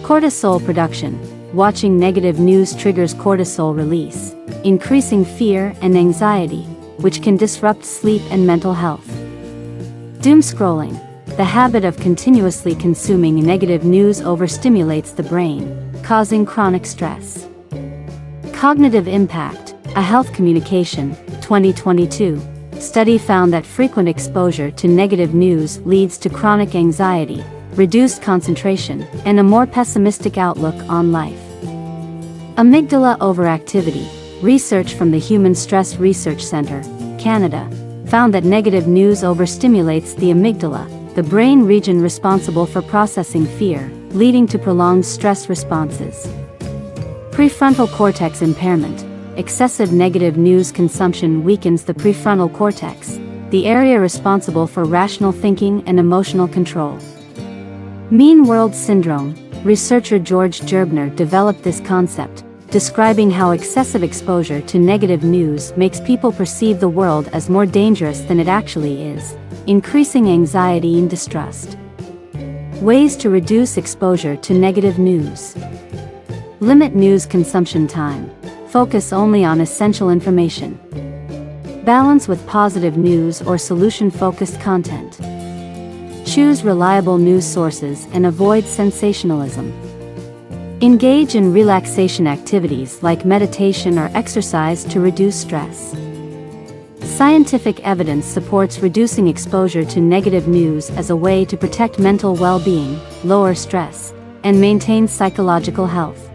Cortisol production. Watching negative news triggers cortisol release, increasing fear and anxiety, which can disrupt sleep and mental health. Doom scrolling. The habit of continuously consuming negative news overstimulates the brain, causing chronic stress. Cognitive impact. A Health Communication, 2022, study found that frequent exposure to negative news leads to chronic anxiety, reduced concentration, and a more pessimistic outlook on life. Amygdala overactivity. Research from the Human Stress Research Center, Canada, found that negative news overstimulates the amygdala, the brain region responsible for processing fear, leading to prolonged stress responses. Prefrontal cortex impairment. Excessive negative news consumption weakens the prefrontal cortex, the area responsible for rational thinking and emotional control. Mean world syndrome. Researcher George Gerbner developed this concept, describing how excessive exposure to negative news makes people perceive the world as more dangerous than it actually is, increasing anxiety and distrust. Ways to reduce exposure to negative news. Limit news consumption time. Focus only on essential information. Balance with positive news or solution-focused content. Choose reliable news sources and avoid sensationalism. Engage in relaxation activities like meditation or exercise to reduce stress. Scientific evidence supports reducing exposure to negative news as a way to protect mental well-being, lower stress, and maintain psychological health.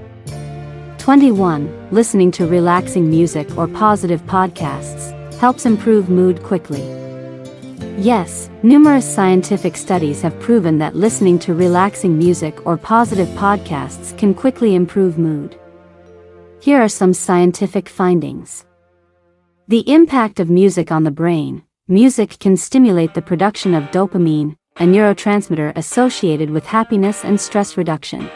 21. Listening to relaxing music or positive podcasts helps improve mood quickly. Yes, numerous scientific studies have proven that listening to relaxing music or positive podcasts can quickly improve mood. Here are some scientific findings. The impact of music on the brain. Music can stimulate the production of dopamine, a neurotransmitter associated with happiness and stress reduction.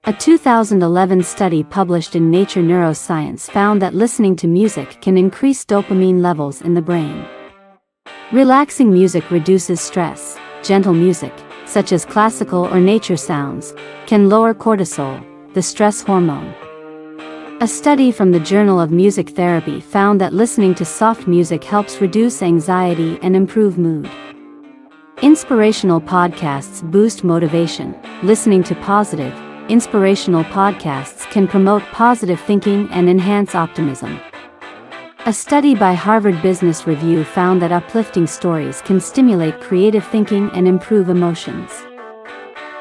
A 2011 study published in Nature Neuroscience found that listening to music can increase dopamine levels in the brain. Relaxing music reduces stress. Gentle music, such as classical or nature sounds, can lower cortisol, the stress hormone. A study from the Journal of Music Therapy found that listening to soft music helps reduce anxiety and improve mood. Inspirational podcasts boost motivation. Listening to positive, inspirational podcasts can promote positive thinking and enhance optimism. A study by Harvard Business Review found that uplifting stories can stimulate creative thinking and improve emotions.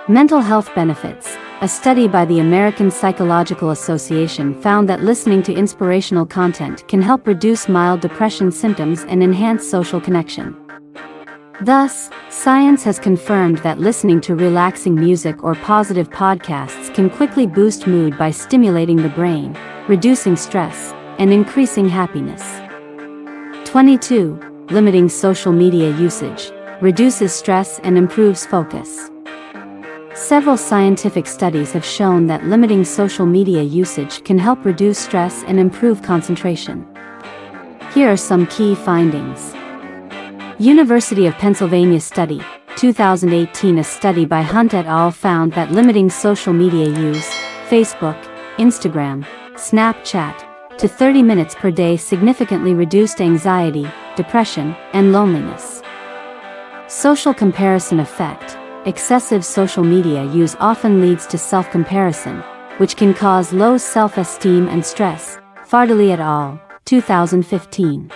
Mental health benefits. A study by the American Psychological Association found that listening to inspirational content can help reduce mild depression symptoms and enhance social connection. Thus, science has confirmed that listening to relaxing music or positive podcasts can quickly boost mood by stimulating the brain, reducing stress, and increasing happiness. 22. Limiting social media usage reduces stress and improves focus. Several scientific studies have shown that limiting social media usage can help reduce stress and improve concentration. Here are some key findings. University of Pennsylvania study, 2018. A study by Hunt et al. Found that limiting social media use, Facebook, Instagram, Snapchat, to 30 minutes per day significantly reduced anxiety, depression, and loneliness. Social comparison effect. Excessive social media use often leads to self-comparison, which can cause low self-esteem and stress. Fardali et al., 2015.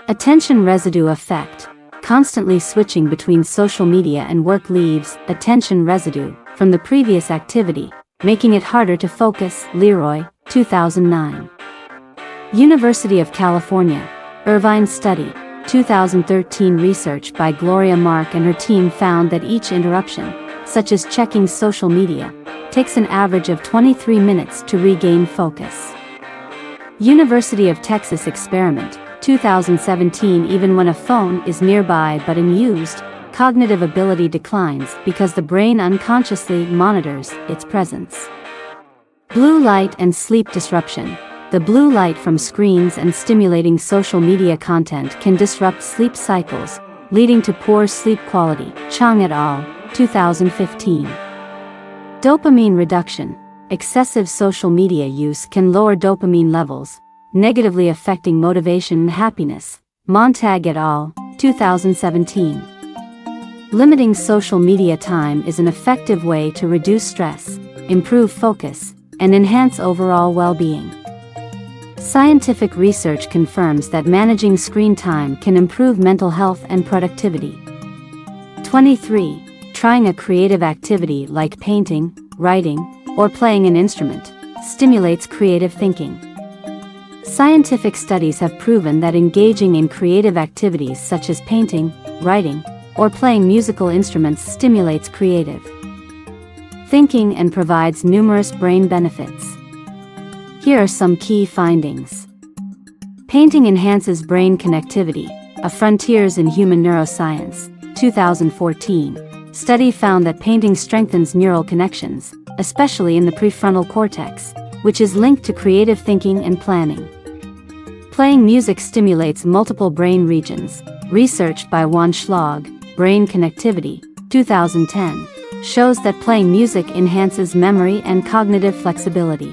Attention residue effect. Constantly switching between social media and work leaves attention residue from the previous activity, making it harder to focus. Leroy, 2009. University of California, Irvine study, 2013. Research by Gloria Mark and her team found that each interruption, such as checking social media, takes an average of 23 minutes to regain focus. University of Texas experiment, 2017. Even when a phone is nearby but unused, cognitive ability declines because the brain unconsciously monitors its presence. Blue light and sleep disruption. The blue light from screens and stimulating social media content can disrupt sleep cycles, leading to poor sleep quality. Chang et al., 2015. Dopamine reduction. Excessive social media use can lower dopamine levels, negatively affecting motivation and happiness. Montag et al., 2017. Limiting social media time is an effective way to reduce stress, improve focus, and enhance overall well-being. Scientific research confirms that managing screen time can improve mental health and productivity. 23. Trying a creative activity like painting, writing, or playing an instrument stimulates creative thinking. Scientific studies have proven that engaging in creative activities such as painting, writing, or playing musical instruments stimulates creative thinking and provides numerous brain benefits. Here are some key findings. Painting enhances brain connectivity, a Frontiers in Human Neuroscience, 2014. Study found that painting strengthens neural connections, especially in the prefrontal cortex, which is linked to creative thinking and planning. Playing music stimulates multiple brain regions. Research by Juan Schlag, Brain Connectivity, 2010, shows that playing music enhances memory and cognitive flexibility.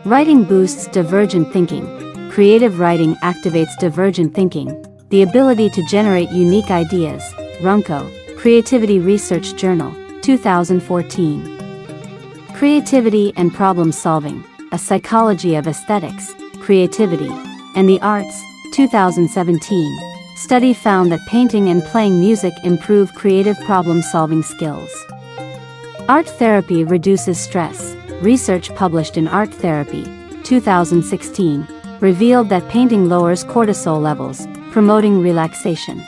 Writing boosts divergent thinking. Creative writing activates divergent thinking, the ability to generate unique ideas. Runco, Creativity Research Journal, 2014. Creativity and Problem Solving, A Psychology of Aesthetics, Creativity, and the Arts, 2017. Study found that painting and playing music improve creative problem-solving skills. Art therapy reduces stress. Research published in Art Therapy, 2016, revealed that painting lowers cortisol levels, promoting relaxation.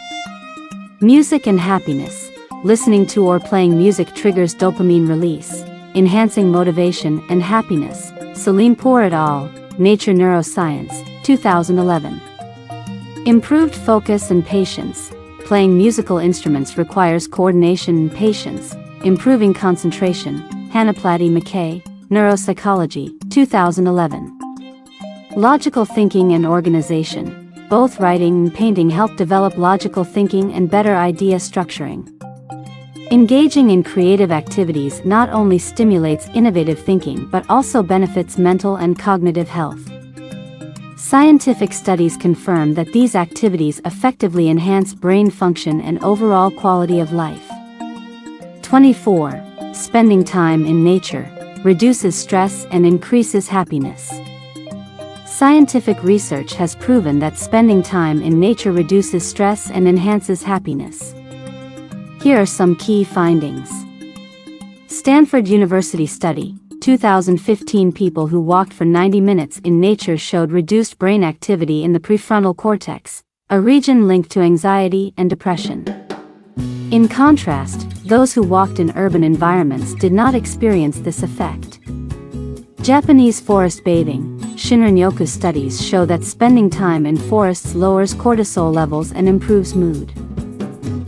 Music and happiness. Listening to or playing music triggers dopamine release, enhancing motivation and happiness. Salimpour et al., Nature Neuroscience, 2011. Improved focus and patience. Playing musical instruments requires coordination and patience, improving concentration. Hannah Platy-McKay, Neuropsychology, 2011. Logical thinking and organization. Both writing and painting help develop logical thinking and better idea structuring. Engaging in creative activities not only stimulates innovative thinking but also benefits mental and cognitive health. Scientific studies confirm that these activities effectively enhance brain function and overall quality of life. 24. Spending time in nature reduces stress and increases happiness. Scientific research has proven that spending time in nature reduces stress and enhances happiness. Here are some key findings. Stanford University study, 2015. People who walked for 90 minutes in nature showed reduced brain activity in the prefrontal cortex, a region linked to anxiety and depression. In contrast, those who walked in urban environments did not experience this effect. Japanese forest bathing, Shinrin-yoku studies show that spending time in forests lowers cortisol levels and improves mood.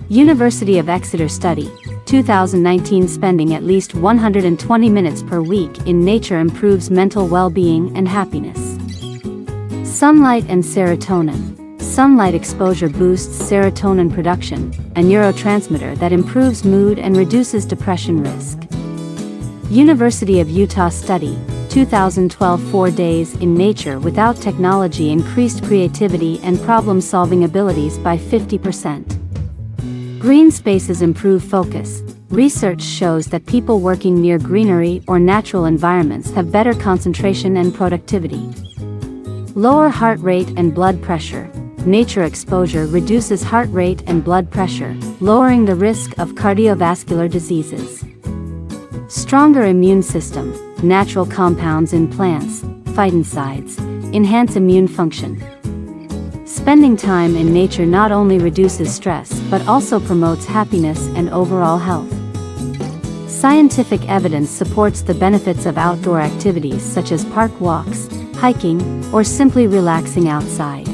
University of Exeter study, 2019. Spending at least 120 minutes per week in nature improves mental well-being and happiness. Sunlight and serotonin. Sunlight exposure boosts serotonin production, a neurotransmitter that improves mood and reduces depression risk. University of Utah study, 2012. 4 days in nature without technology increased creativity and problem-solving abilities by 50%. Green spaces improve focus. Research shows that people working near greenery or natural environments have better concentration and productivity. Lower heart rate and blood pressure. Nature exposure reduces heart rate and blood pressure, lowering the risk of cardiovascular diseases. Stronger immune system. Natural compounds in plants, phytoncides, enhance immune function. Spending time in nature not only reduces stress but also promotes happiness and overall health. Scientific evidence supports the benefits of outdoor activities such as park walks, hiking, or simply relaxing outside.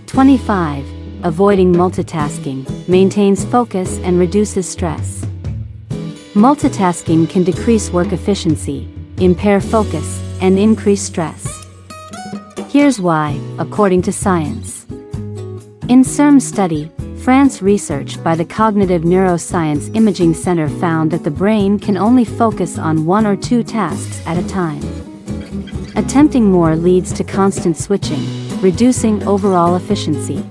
25. Avoiding multitasking maintains focus and reduces stress. Multitasking can decrease work efficiency, impair focus, and increase stress. Here's why, according to science. In CERM study, France, research by the Cognitive Neuroscience Imaging Center found that the brain can only focus on 1 or 2 tasks at a time. Attempting more leads to constant switching, reducing overall efficiency.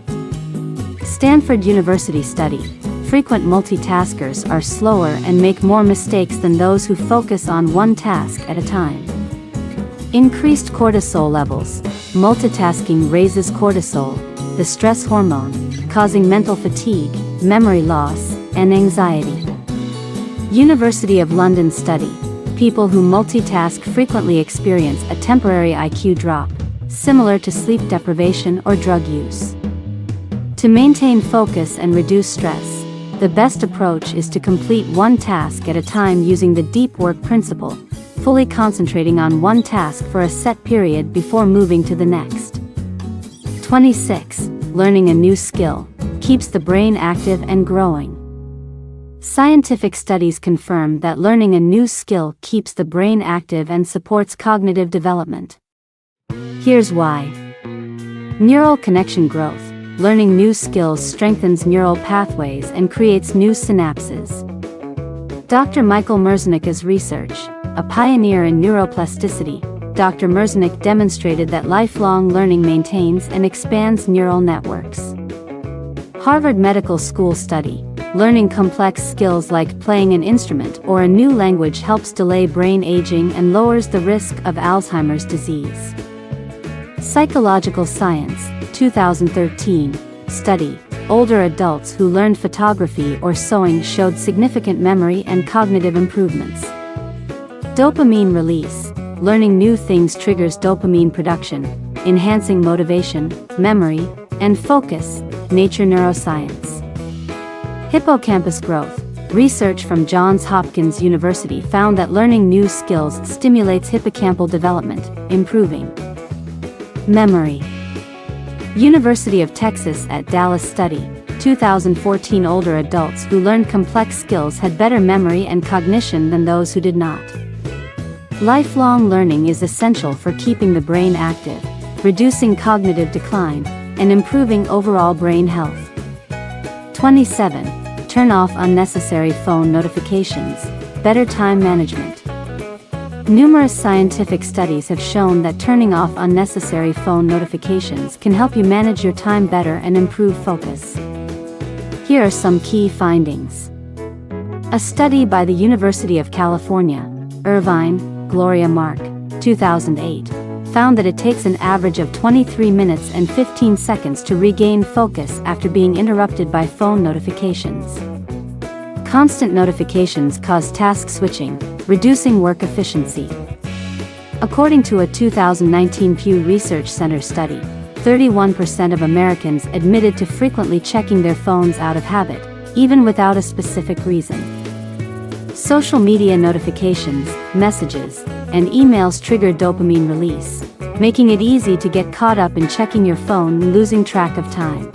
Stanford University study, frequent multitaskers are slower and make more mistakes than those who focus on one task at a time. Increased cortisol levels. Multitasking raises cortisol, the stress hormone, causing mental fatigue, memory loss, and anxiety. University of London study. People who multitask frequently experience a temporary IQ drop, similar to sleep deprivation or drug use. To maintain focus and reduce stress, the best approach is to complete one task at a time using the deep work principle, fully concentrating on one task for a set period before moving to the next. 26. Learning a new skill keeps the brain active and growing. Scientific studies confirm that learning a new skill keeps the brain active and supports cognitive development. Here's why. Neural connection growth. Learning new skills strengthens neural pathways and creates new synapses. Dr. Michael Merzenika's research, a pioneer in neuroplasticity, Dr. Merzenik demonstrated that lifelong learning maintains and expands neural networks. Harvard Medical School study. Learning complex skills like playing an instrument or a new language helps delay brain aging and lowers the risk of Alzheimer's disease. Psychological Science, 2013, study. Older adults who learned photography or sewing showed significant memory and cognitive improvements. Dopamine release. Learning new things triggers dopamine production, enhancing motivation, memory, and focus. Nature Neuroscience. Hippocampus growth. Research from Johns Hopkins University found that learning new skills stimulates hippocampal development, improving memory. University of Texas at Dallas study. 2014 older adults who learned complex skills had better memory and cognition than those who did not. Lifelong learning is essential for keeping the brain active, reducing cognitive decline, and improving overall brain health. 27. Turn off unnecessary phone notifications. Better time management. Numerous scientific studies have shown that turning off unnecessary phone notifications can help you manage your time better and improve focus. Here are some key findings. A study by the University of California, Irvine, Gloria Mark, 2008, found that it takes an average of 23 minutes and 15 seconds to regain focus after being interrupted by phone notifications. Constant notifications cause task switching, reducing work efficiency. According to a 2019 Pew Research Center study, 31% of Americans admitted to frequently checking their phones out of habit, even without a specific reason. Social media notifications, messages, and emails trigger dopamine release, making it easy to get caught up in checking your phone and losing track of time.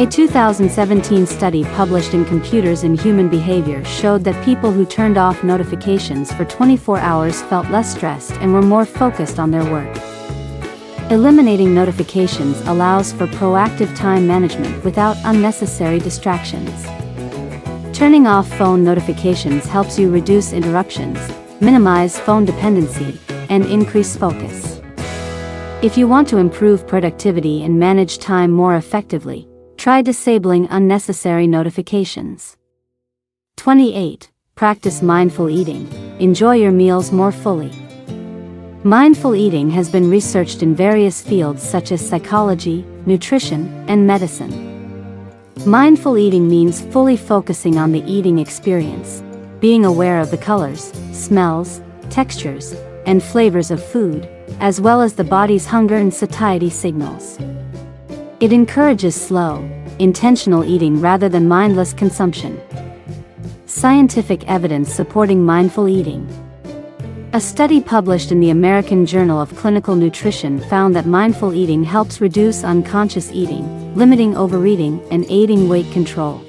A 2017 study published in Computers and Human Behavior showed that people who turned off notifications for 24 hours felt less stressed and were more focused on their work. Eliminating notifications allows for proactive time management without unnecessary distractions. Turning off phone notifications helps you reduce interruptions, minimize phone dependency, and increase focus. If you want to improve productivity and manage time more effectively, try disabling unnecessary notifications. 28. Practice mindful eating. Enjoy your meals more fully. Mindful eating has been researched in various fields such as psychology, nutrition, and medicine. Mindful eating means fully focusing on the eating experience, being aware of the colors, smells, textures, and flavors of food, as well as the body's hunger and satiety signals. It encourages slow, intentional eating rather than mindless consumption. Scientific evidence supporting mindful eating. A study published in the American Journal of Clinical Nutrition found that mindful eating helps reduce unconscious eating, limiting overeating, and aiding weight control.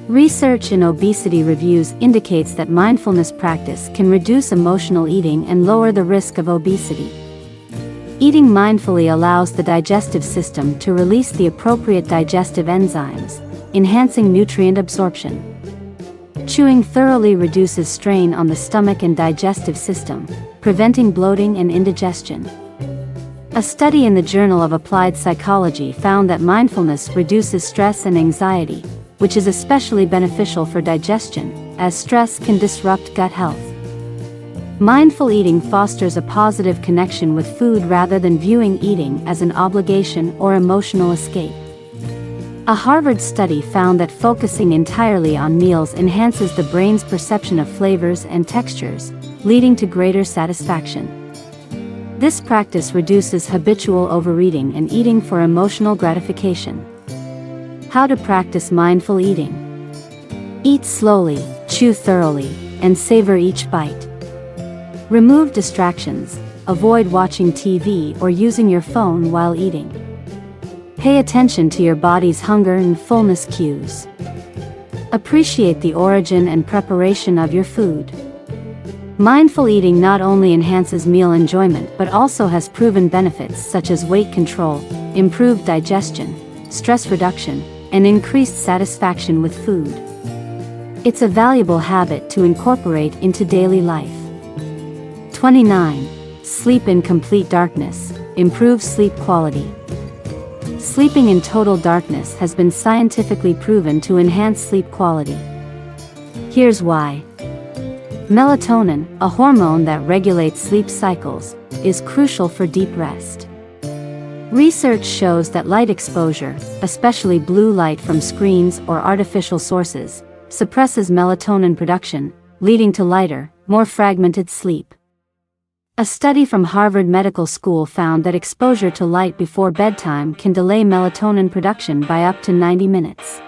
Research in obesity reviews indicates that mindfulness practice can reduce emotional eating and lower the risk of obesity. Eating mindfully allows the digestive system to release the appropriate digestive enzymes, enhancing nutrient absorption. Chewing thoroughly reduces strain on the stomach and digestive system, preventing bloating and indigestion. A study in the Journal of Applied Psychology found that mindfulness reduces stress and anxiety, which is especially beneficial for digestion, as stress can disrupt gut health. Mindful eating fosters a positive connection with food rather than viewing eating as an obligation or emotional escape. A Harvard study found that focusing entirely on meals enhances the brain's perception of flavors and textures, leading to greater satisfaction. This practice reduces habitual overeating and eating for emotional gratification. How to practice mindful eating. Eat slowly, chew thoroughly, and savor each bite. Remove distractions, avoid watching TV or using your phone while eating. Pay attention to your body's hunger and fullness cues. Appreciate the origin and preparation of your food. Mindful eating not only enhances meal enjoyment but also has proven benefits such as weight control, improved digestion, stress reduction, and increased satisfaction with food. It's a valuable habit to incorporate into daily life. 29. Sleep in complete darkness. Improve sleep quality. Sleeping in total darkness has been scientifically proven to enhance sleep quality. Here's why. Melatonin, a hormone that regulates sleep cycles, is crucial for deep rest. Research shows that light exposure, especially blue light from screens or artificial sources, suppresses melatonin production, leading to lighter, more fragmented sleep. A study from Harvard Medical School found that exposure to light before bedtime can delay melatonin production by up to 90 minutes.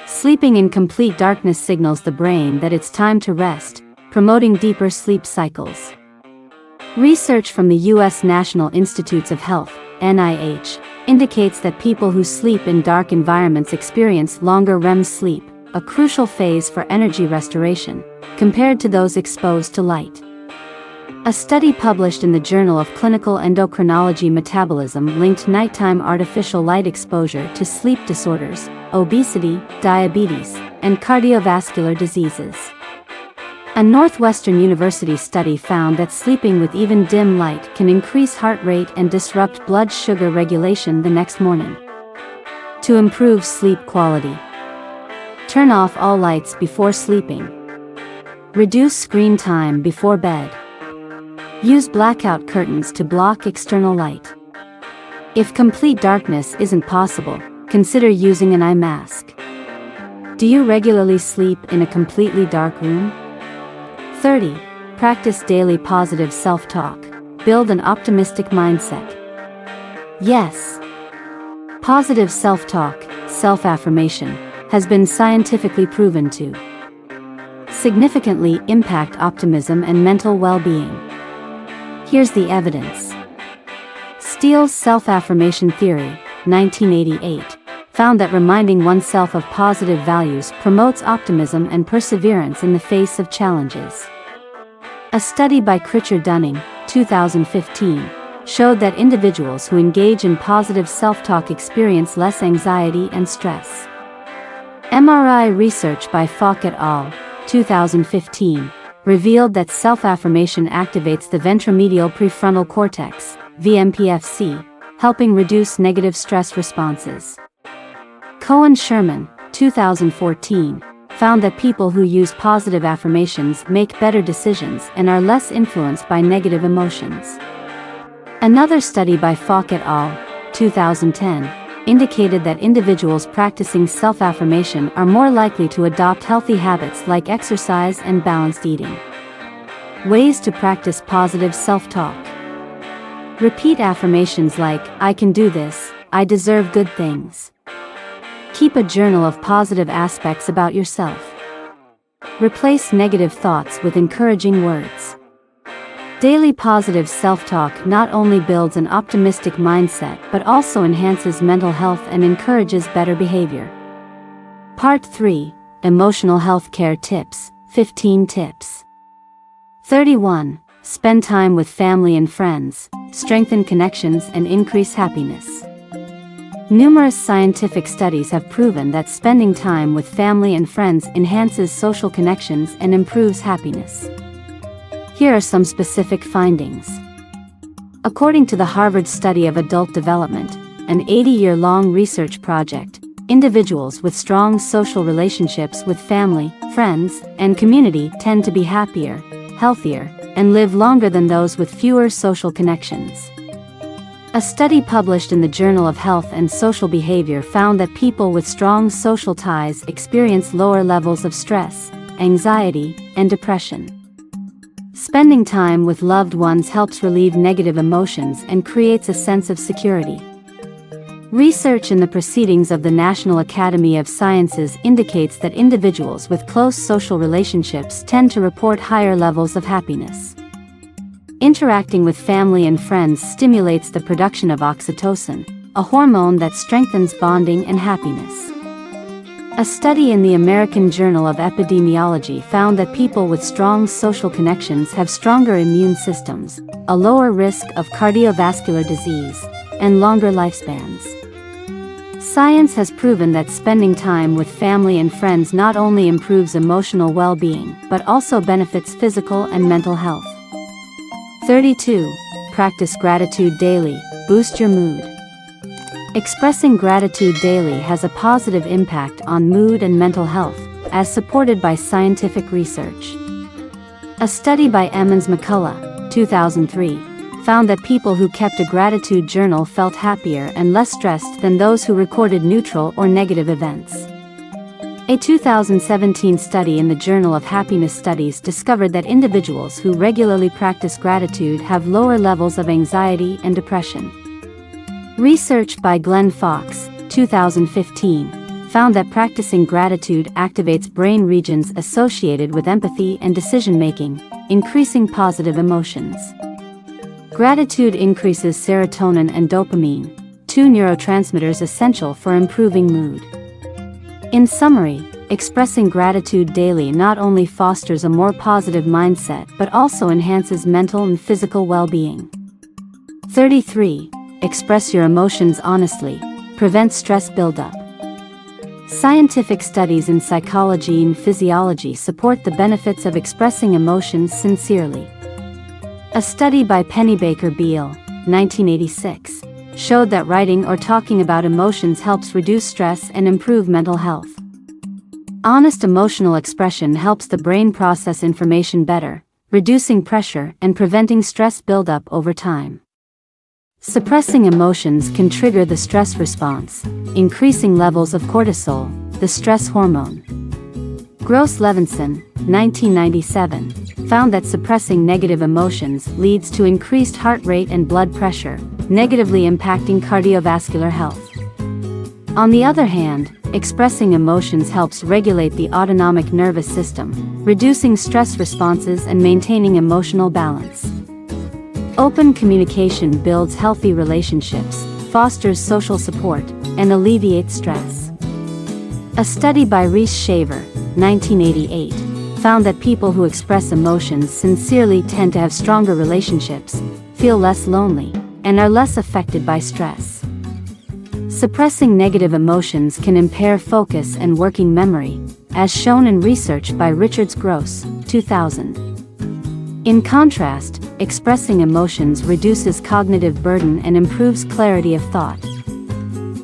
Sleeping in complete darkness signals the brain that it's time to rest, promoting deeper sleep cycles. Research from the U.S. National Institutes of Health, NIH, indicates that people who sleep in dark environments experience longer REM sleep, a crucial phase for energy restoration, compared to those exposed to light. A study published in the Journal of Clinical Endocrinology Metabolism linked nighttime artificial light exposure to sleep disorders, obesity, diabetes, and cardiovascular diseases. A Northwestern University study found that sleeping with even dim light can increase heart rate and disrupt blood sugar regulation the next morning. To improve sleep quality. Turn off all lights before sleeping. Reduce screen time before bed. Use blackout curtains to block external light. If complete darkness isn't possible, consider using an eye mask. Do you regularly sleep in a completely dark room? 30. Practice daily positive self-talk. Build an optimistic mindset. Yes. Positive self-talk, self-affirmation, has been scientifically proven to significantly impact optimism and mental well-being. Here's the evidence. Steele's self-affirmation theory, 1988, found that reminding oneself of positive values promotes optimism and perseverance in the face of challenges. A study by Critcher Dunning, 2015, showed that individuals who engage in positive self-talk experience less anxiety and stress. MRI research by Falk et al., 2015, revealed that self-affirmation activates the ventromedial prefrontal cortex, VMPFC, helping reduce negative stress responses. Cohen-Sherman, 2014, found that people who use positive affirmations make better decisions and are less influenced by negative emotions. Another study by Falk et al., 2010, indicated that individuals practicing self-affirmation are more likely to adopt healthy habits like exercise and balanced eating. Ways to practice positive self-talk. Repeat affirmations like, "I can do this," "I deserve good things." Keep a journal of positive aspects about yourself. Replace negative thoughts with encouraging words. Daily positive self-talk not only builds an optimistic mindset but also enhances mental health and encourages better behavior. Part 3. Emotional Health Care Tips, 15 Tips. 31. Spend time with family and friends, strengthen connections and increase happiness. Numerous scientific studies have proven that spending time with family and friends enhances social connections and improves happiness. Here are some specific findings. According to the Harvard Study of Adult Development, an 80-year-long research project, individuals with strong social relationships with family, friends, and community tend to be happier, healthier, and live longer than those with fewer social connections. A study published in the Journal of Health and Social Behavior found that people with strong social ties experience lower levels of stress, anxiety, and depression. Spending time with loved ones helps relieve negative emotions and creates a sense of security. Research in the Proceedings of the National Academy of Sciences indicates that individuals with close social relationships tend to report higher levels of happiness. Interacting with family and friends stimulates the production of oxytocin, a hormone that strengthens bonding and happiness. A study in the American Journal of Epidemiology found that people with strong social connections have stronger immune systems, a lower risk of cardiovascular disease, and longer lifespans. Science has proven that spending time with family and friends not only improves emotional well-being, but also benefits physical and mental health. 32. Practice gratitude daily, boost your mood. Expressing gratitude daily has a positive impact on mood and mental health, as supported by scientific research. A study by Emmons McCullough, 2003, found that people who kept a gratitude journal felt happier and less stressed than those who recorded neutral or negative events. A 2017 study in the Journal of Happiness Studies discovered that individuals who regularly practice gratitude have lower levels of anxiety and depression. Research by Glenn Fox, 2015, found that practicing gratitude activates brain regions associated with empathy and decision-making, increasing positive emotions. Gratitude increases serotonin and dopamine, two neurotransmitters essential for improving mood. In summary, expressing gratitude daily not only fosters a more positive mindset but also enhances mental and physical well-being. 33. Express your emotions honestly, prevent stress buildup. Scientific studies in psychology and physiology support the benefits of expressing emotions sincerely. A study by Pennebaker Beale, 1986, showed that writing or talking about emotions helps reduce stress and improve mental health. Honest emotional expression helps the brain process information better, reducing pressure and preventing stress buildup over time. Suppressing emotions can trigger the stress response, increasing levels of cortisol, the stress hormone. Gross Levinson, 1997, found that suppressing negative emotions leads to increased heart rate and blood pressure, negatively impacting cardiovascular health. On the other hand, expressing emotions helps regulate the autonomic nervous system, reducing stress responses and maintaining emotional balance. Open communication builds healthy relationships, fosters social support, and alleviates stress. A study by Reese Shaver, 1988, found that people who express emotions sincerely tend to have stronger relationships, feel less lonely, and are less affected by stress. Suppressing negative emotions can impair focus and working memory, as shown in research by Richards Gross, 2000. In contrast, expressing emotions reduces cognitive burden and improves clarity of thought.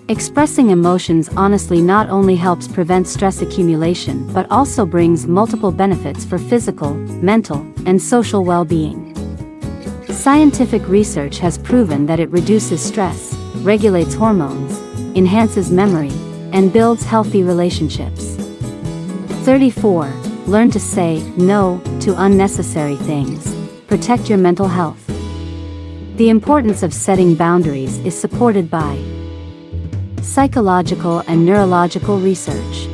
Expressing emotions honestly not only helps prevent stress accumulation but also brings multiple benefits for physical, mental, and social well-being. Scientific research has proven that it reduces stress, regulates hormones, enhances memory, and builds healthy relationships. 34. Learn to say no to unnecessary things. Protect your mental health. The importance of setting boundaries is supported by psychological and neurological research.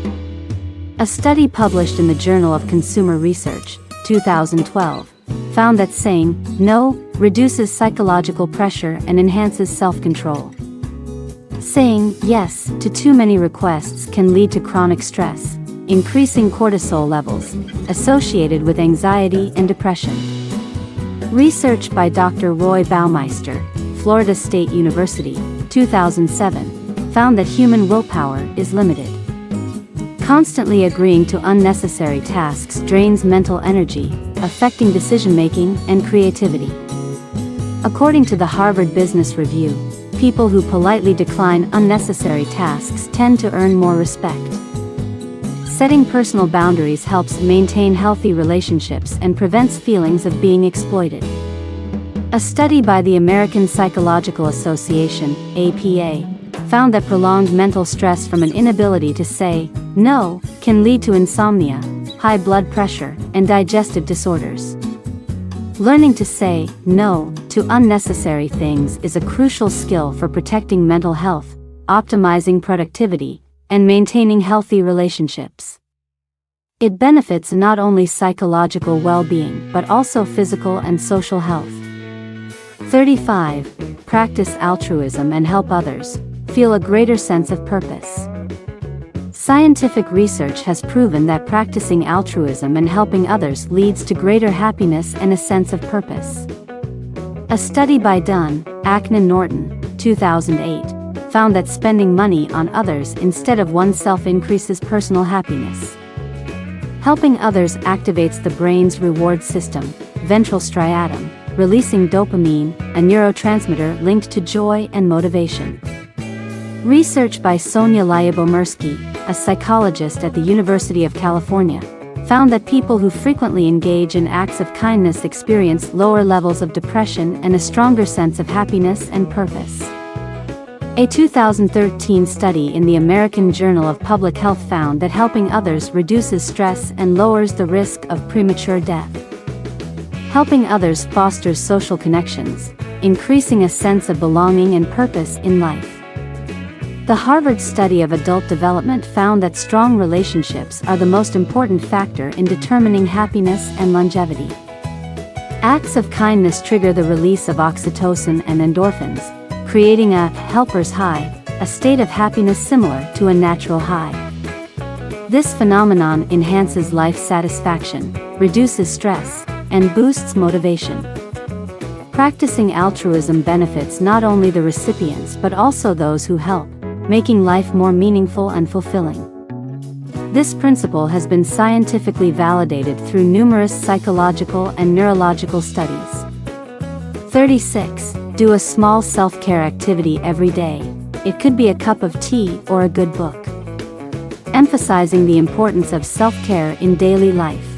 A study published in the Journal of Consumer Research, 2012, found that saying no reduces psychological pressure and enhances self-control. Saying yes to too many requests can lead to chronic stress, increasing cortisol levels, associated with anxiety and depression. Research by Dr. Roy Baumeister, Florida State University, 2007, found that human willpower is limited. Constantly agreeing to unnecessary tasks drains mental energy, affecting decision-making and creativity. According to the Harvard Business Review, people who politely decline unnecessary tasks tend to earn more respect. Setting personal boundaries helps maintain healthy relationships and prevents feelings of being exploited. A study by the American Psychological Association, APA, found that prolonged mental stress from an inability to say no can lead to insomnia, high blood pressure, and digestive disorders. Learning to say no to unnecessary things is a crucial skill for protecting mental health, optimizing productivity, and maintaining healthy relationships. It benefits not only psychological well-being but also physical and social health. 35. Practice altruism and help others. Feel a greater sense of purpose. Scientific research has proven that practicing altruism and helping others leads to greater happiness and a sense of purpose. A study by Dunn, Ackman Norton, 2008, found that spending money on others instead of oneself increases personal happiness. Helping others activates the brain's reward system, ventral striatum, releasing dopamine, a neurotransmitter linked to joy and motivation. Research by Sonia Lyabomirsky, a psychologist at the University of California, found that people who frequently engage in acts of kindness experience lower levels of depression and a stronger sense of happiness and purpose. A 2013 study in the American Journal of Public Health found that helping others reduces stress and lowers the risk of premature death. Helping others fosters social connections, increasing a sense of belonging and purpose in life. The Harvard study of adult development found that strong relationships are the most important factor in determining happiness and longevity. Acts of kindness trigger the release of oxytocin and endorphins, creating a helper's high, a state of happiness similar to a natural high. This phenomenon enhances life satisfaction, reduces stress, and boosts motivation. Practicing altruism benefits not only the recipients but also those who help, making life more meaningful and fulfilling. This principle has been scientifically validated through numerous psychological and neurological studies. 36. Do a small self-care activity every day. It could be a cup of tea or a good book. Emphasizing the importance of self-care in daily life.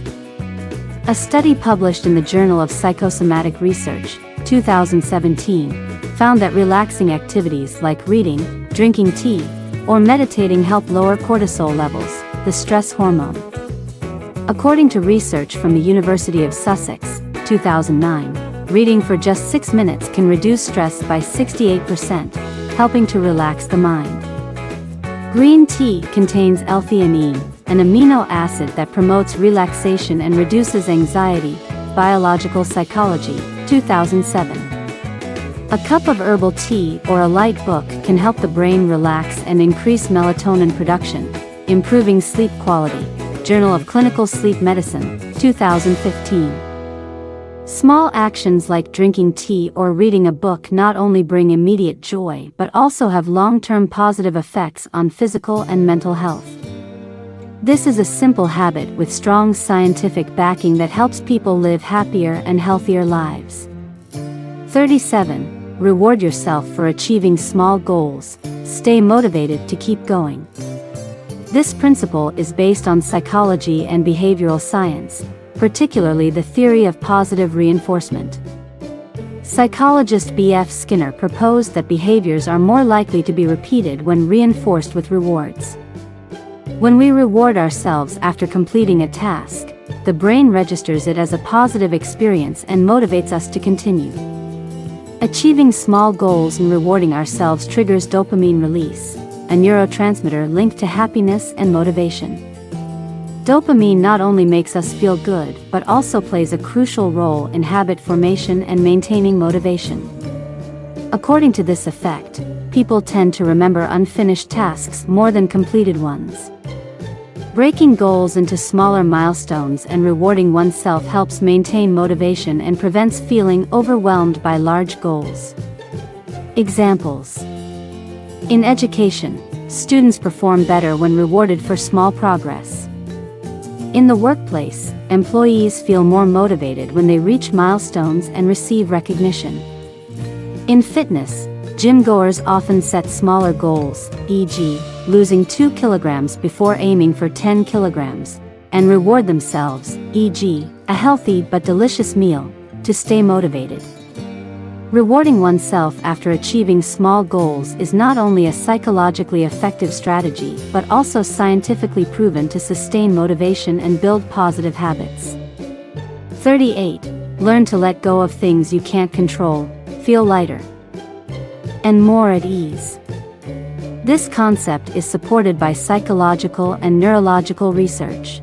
A study published in the Journal of Psychosomatic Research, 2017, found that relaxing activities like reading, drinking tea, or meditating help lower cortisol levels, the stress hormone. According to research from the University of Sussex, 2009, reading for just 6 minutes can reduce stress by 68%, helping to relax the mind. Green tea contains L-theanine, an amino acid that promotes relaxation and reduces anxiety, Biological Psychology, 2007. A cup of herbal tea or a light book can help the brain relax and increase melatonin production, improving sleep quality, Journal of Clinical Sleep Medicine, 2015. Small actions like drinking tea or reading a book not only bring immediate joy but also have long-term positive effects on physical and mental health. This is a simple habit with strong scientific backing that helps people live happier and healthier lives. 37. Reward yourself for achieving small goals. Stay motivated to keep going. This principle is based on psychology and behavioral science, particularly the theory of positive reinforcement. Psychologist B.F. Skinner proposed that behaviors are more likely to be repeated when reinforced with rewards. When we reward ourselves after completing a task, the brain registers it as a positive experience and motivates us to continue. Achieving small goals and rewarding ourselves triggers dopamine release, a neurotransmitter linked to happiness and motivation. Dopamine not only makes us feel good but also plays a crucial role in habit formation and maintaining motivation. According to this effect, people tend to remember unfinished tasks more than completed ones. Breaking goals into smaller milestones and rewarding oneself helps maintain motivation and prevents feeling overwhelmed by large goals. Examples. In education, students perform better when rewarded for small progress. In the workplace, employees feel more motivated when they reach milestones and receive recognition. In fitness, Gym goers often set smaller goals, e.g., losing 2 kilograms before aiming for 10 kilograms, and reward themselves, e.g., a healthy but delicious meal, to stay motivated. Rewarding oneself after achieving small goals is not only a psychologically effective strategy but also scientifically proven to sustain motivation and build positive habits. 38. Learn to let go of things you can't control, feel lighter and more at ease. This concept is supported by psychological and neurological research.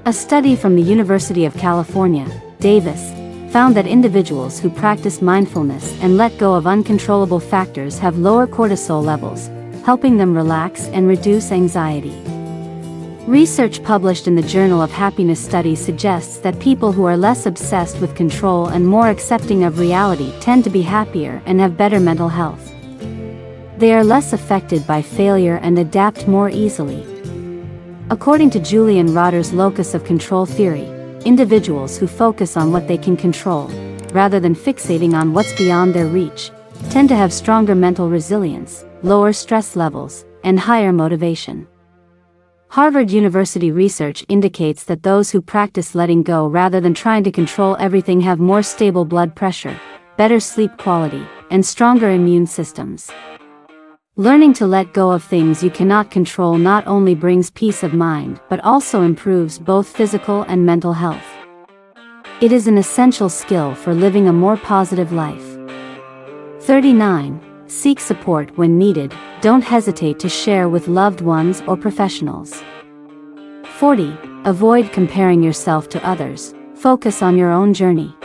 A study from the University of California, Davis, found that individuals who practice mindfulness and let go of uncontrollable factors have lower cortisol levels, helping them relax and reduce anxiety. Research published in the Journal of Happiness Studies suggests that people who are less obsessed with control and more accepting of reality tend to be happier and have better mental health. They are less affected by failure and adapt more easily. According to Julian Rotter's locus of control theory, individuals who focus on what they can control, rather than fixating on what's beyond their reach, tend to have stronger mental resilience, lower stress levels, and higher motivation. Harvard University research indicates that those who practice letting go rather than trying to control everything have more stable blood pressure, better sleep quality, and stronger immune systems. Learning to let go of things you cannot control not only brings peace of mind but also improves both physical and mental health. It is an essential skill for living a more positive life. 39. Seek support when needed, don't hesitate to share with loved ones or professionals. 40. Avoid comparing yourself to others, focus on your own journey.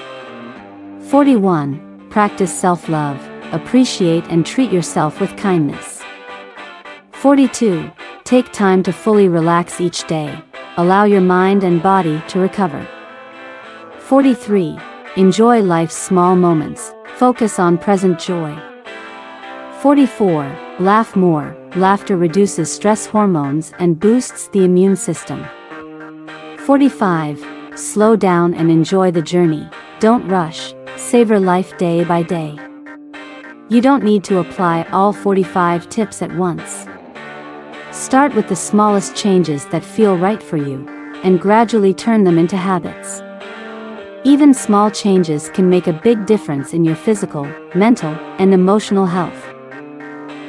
41. Practice self-love, appreciate and treat yourself with kindness. 42. Take time to fully relax each day, allow your mind and body to recover. 43. Enjoy life's small moments, focus on present joy. 44. Laugh more, laughter reduces stress hormones and boosts the immune system. 45. Slow down and enjoy the journey, don't rush, savor life day by day. You don't need to apply all 45 tips at once. Start with the smallest changes that feel right for you, and gradually turn them into habits. Even small changes can make a big difference in your physical, mental, and emotional health.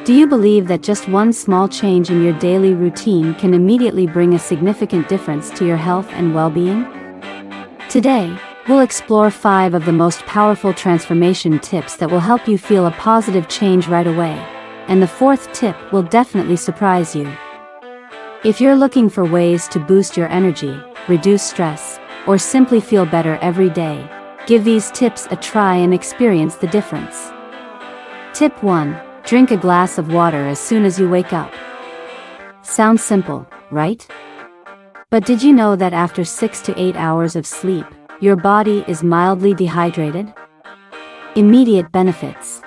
Do you believe that just one small change in your daily routine can immediately bring a significant difference to your health and well-being? Today, we'll explore 5 of the most powerful transformation tips that will help you feel a positive change right away, and the 4th tip will definitely surprise you. If you're looking for ways to boost your energy, reduce stress, or simply feel better every day, give these tips a try and experience the difference. Tip 1. Drink a glass of water as soon as you wake up. Sounds simple, right? But did you know that after 6 to 8 hours of sleep, your body is mildly dehydrated? Immediate benefits.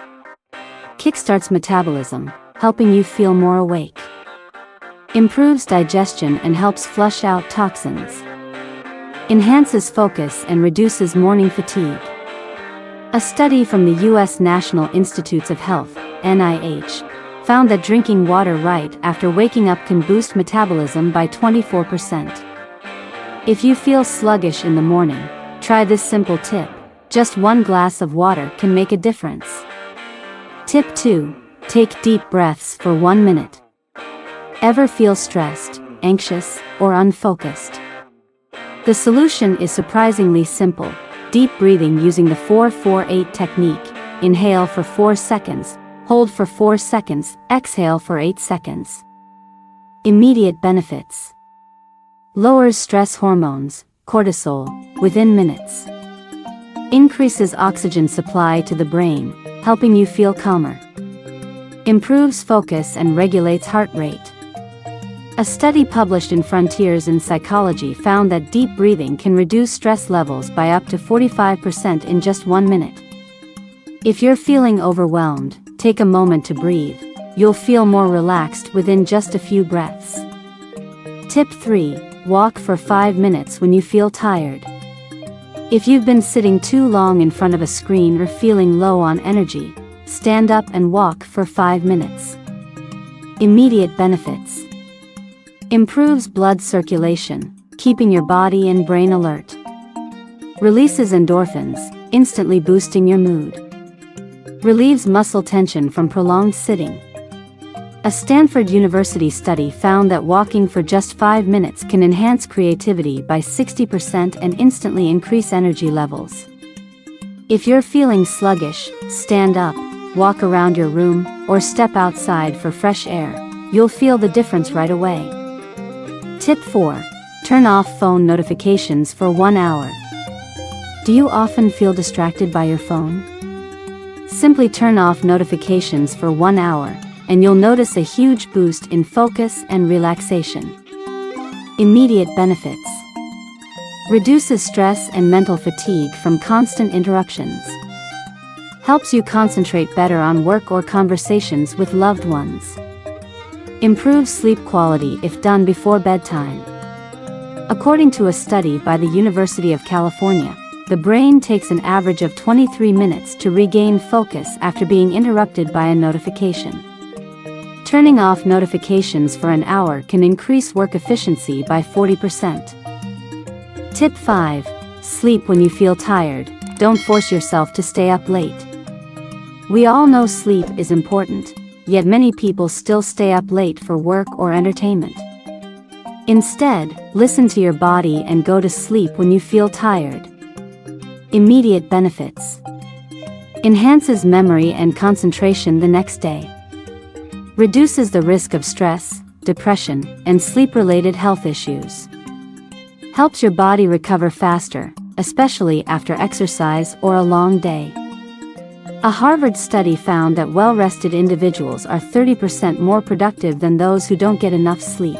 Kickstarts metabolism, helping you feel more awake. Improves digestion and helps flush out toxins. Enhances focus and reduces morning fatigue. A study from the U.S. National Institutes of Health, NIH, found that drinking water right after waking up can boost metabolism by 24%. If you feel sluggish in the morning, try this simple tip. Just 1 glass of water can make a difference. Tip 2. Take deep breaths for 1 minute. Ever feel stressed, anxious, or unfocused? The solution is surprisingly simple. Deep breathing using the 4-4-8 technique. Inhale for 4 seconds, hold for 4 seconds, exhale for 8 seconds. Immediate benefits. Lowers stress hormones, cortisol, within minutes. Increases oxygen supply to the brain, helping you feel calmer. Improves focus and regulates heart rate. A study published in Frontiers in Psychology found that deep breathing can reduce stress levels by up to 45% in just 1 minute. If you're feeling overwhelmed, take a moment to breathe. You'll feel more relaxed within just a few breaths. Tip 3. Walk for 5 minutes when you feel tired. If you've been sitting too long in front of a screen or feeling low on energy, stand up and walk for 5 minutes. Immediate benefits. Improves blood circulation, keeping your body and brain alert. Releases endorphins, instantly boosting your mood. Relieves muscle tension from prolonged sitting. A Stanford University study found that walking for just 5 minutes can enhance creativity by 60% and instantly increase energy levels. If you're feeling sluggish, stand up, walk around your room, or step outside for fresh air. You'll feel the difference right away. Tip 4. Turn off phone notifications for 1 hour. Do you often feel distracted by your phone? Simply turn off notifications for 1 hour, and you'll notice a huge boost in focus and relaxation. Immediate benefits. Reduces stress and mental fatigue from constant interruptions. Helps you concentrate better on work or conversations with loved ones. Improves sleep quality if done before bedtime. According to a study by the University of California, the brain takes an average of 23 minutes to regain focus after being interrupted by a notification. Turning off notifications for an hour can increase work efficiency by 40%. Tip 5. Sleep when you feel tired. Don't force yourself to stay up late. We all know sleep is important, yet many people still stay up late for work or entertainment. Instead, listen to your body and go to sleep when you feel tired. Immediate benefits. Enhances memory and concentration the next day. Reduces the risk of stress, depression, and sleep-related health issues. Helps your body recover faster, especially after exercise or a long day. A Harvard study found that well-rested individuals are 30% more productive than those who don't get enough sleep.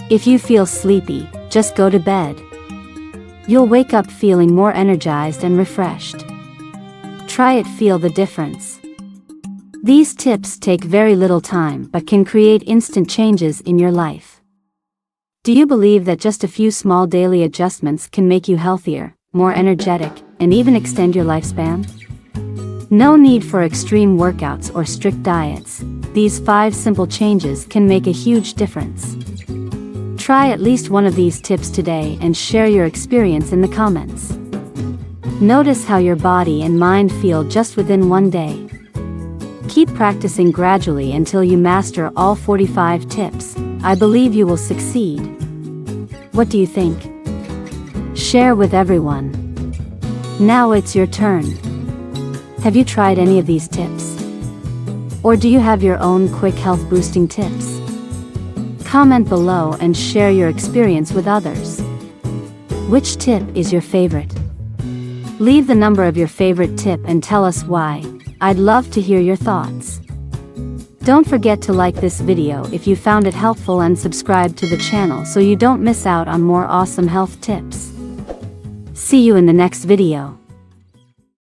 If you feel sleepy, just go to bed. You'll wake up feeling more energized and refreshed. Try it, feel the difference. These tips take very little time but can create instant changes in your life. Do you believe that just a few small daily adjustments can make you healthier, more energetic, and even extend your lifespan? No need for extreme workouts or strict diets. These 5 simple changes can make a huge difference. Try at least one of these tips today and share your experience in the comments. Notice how your body and mind feel just within 1 day. Keep practicing gradually until you master all 45 tips. I believe you will succeed. What do you think? Share with everyone. Now it's your turn. Have you tried any of these tips? Or do you have your own quick health boosting tips? Comment below and share your experience with others. Which tip is your favorite? Leave the number of your favorite tip and tell us why. I'd love to hear your thoughts. Don't forget to like this video if you found it helpful and subscribe to the channel so you don't miss out on more awesome health tips. See you in the next video.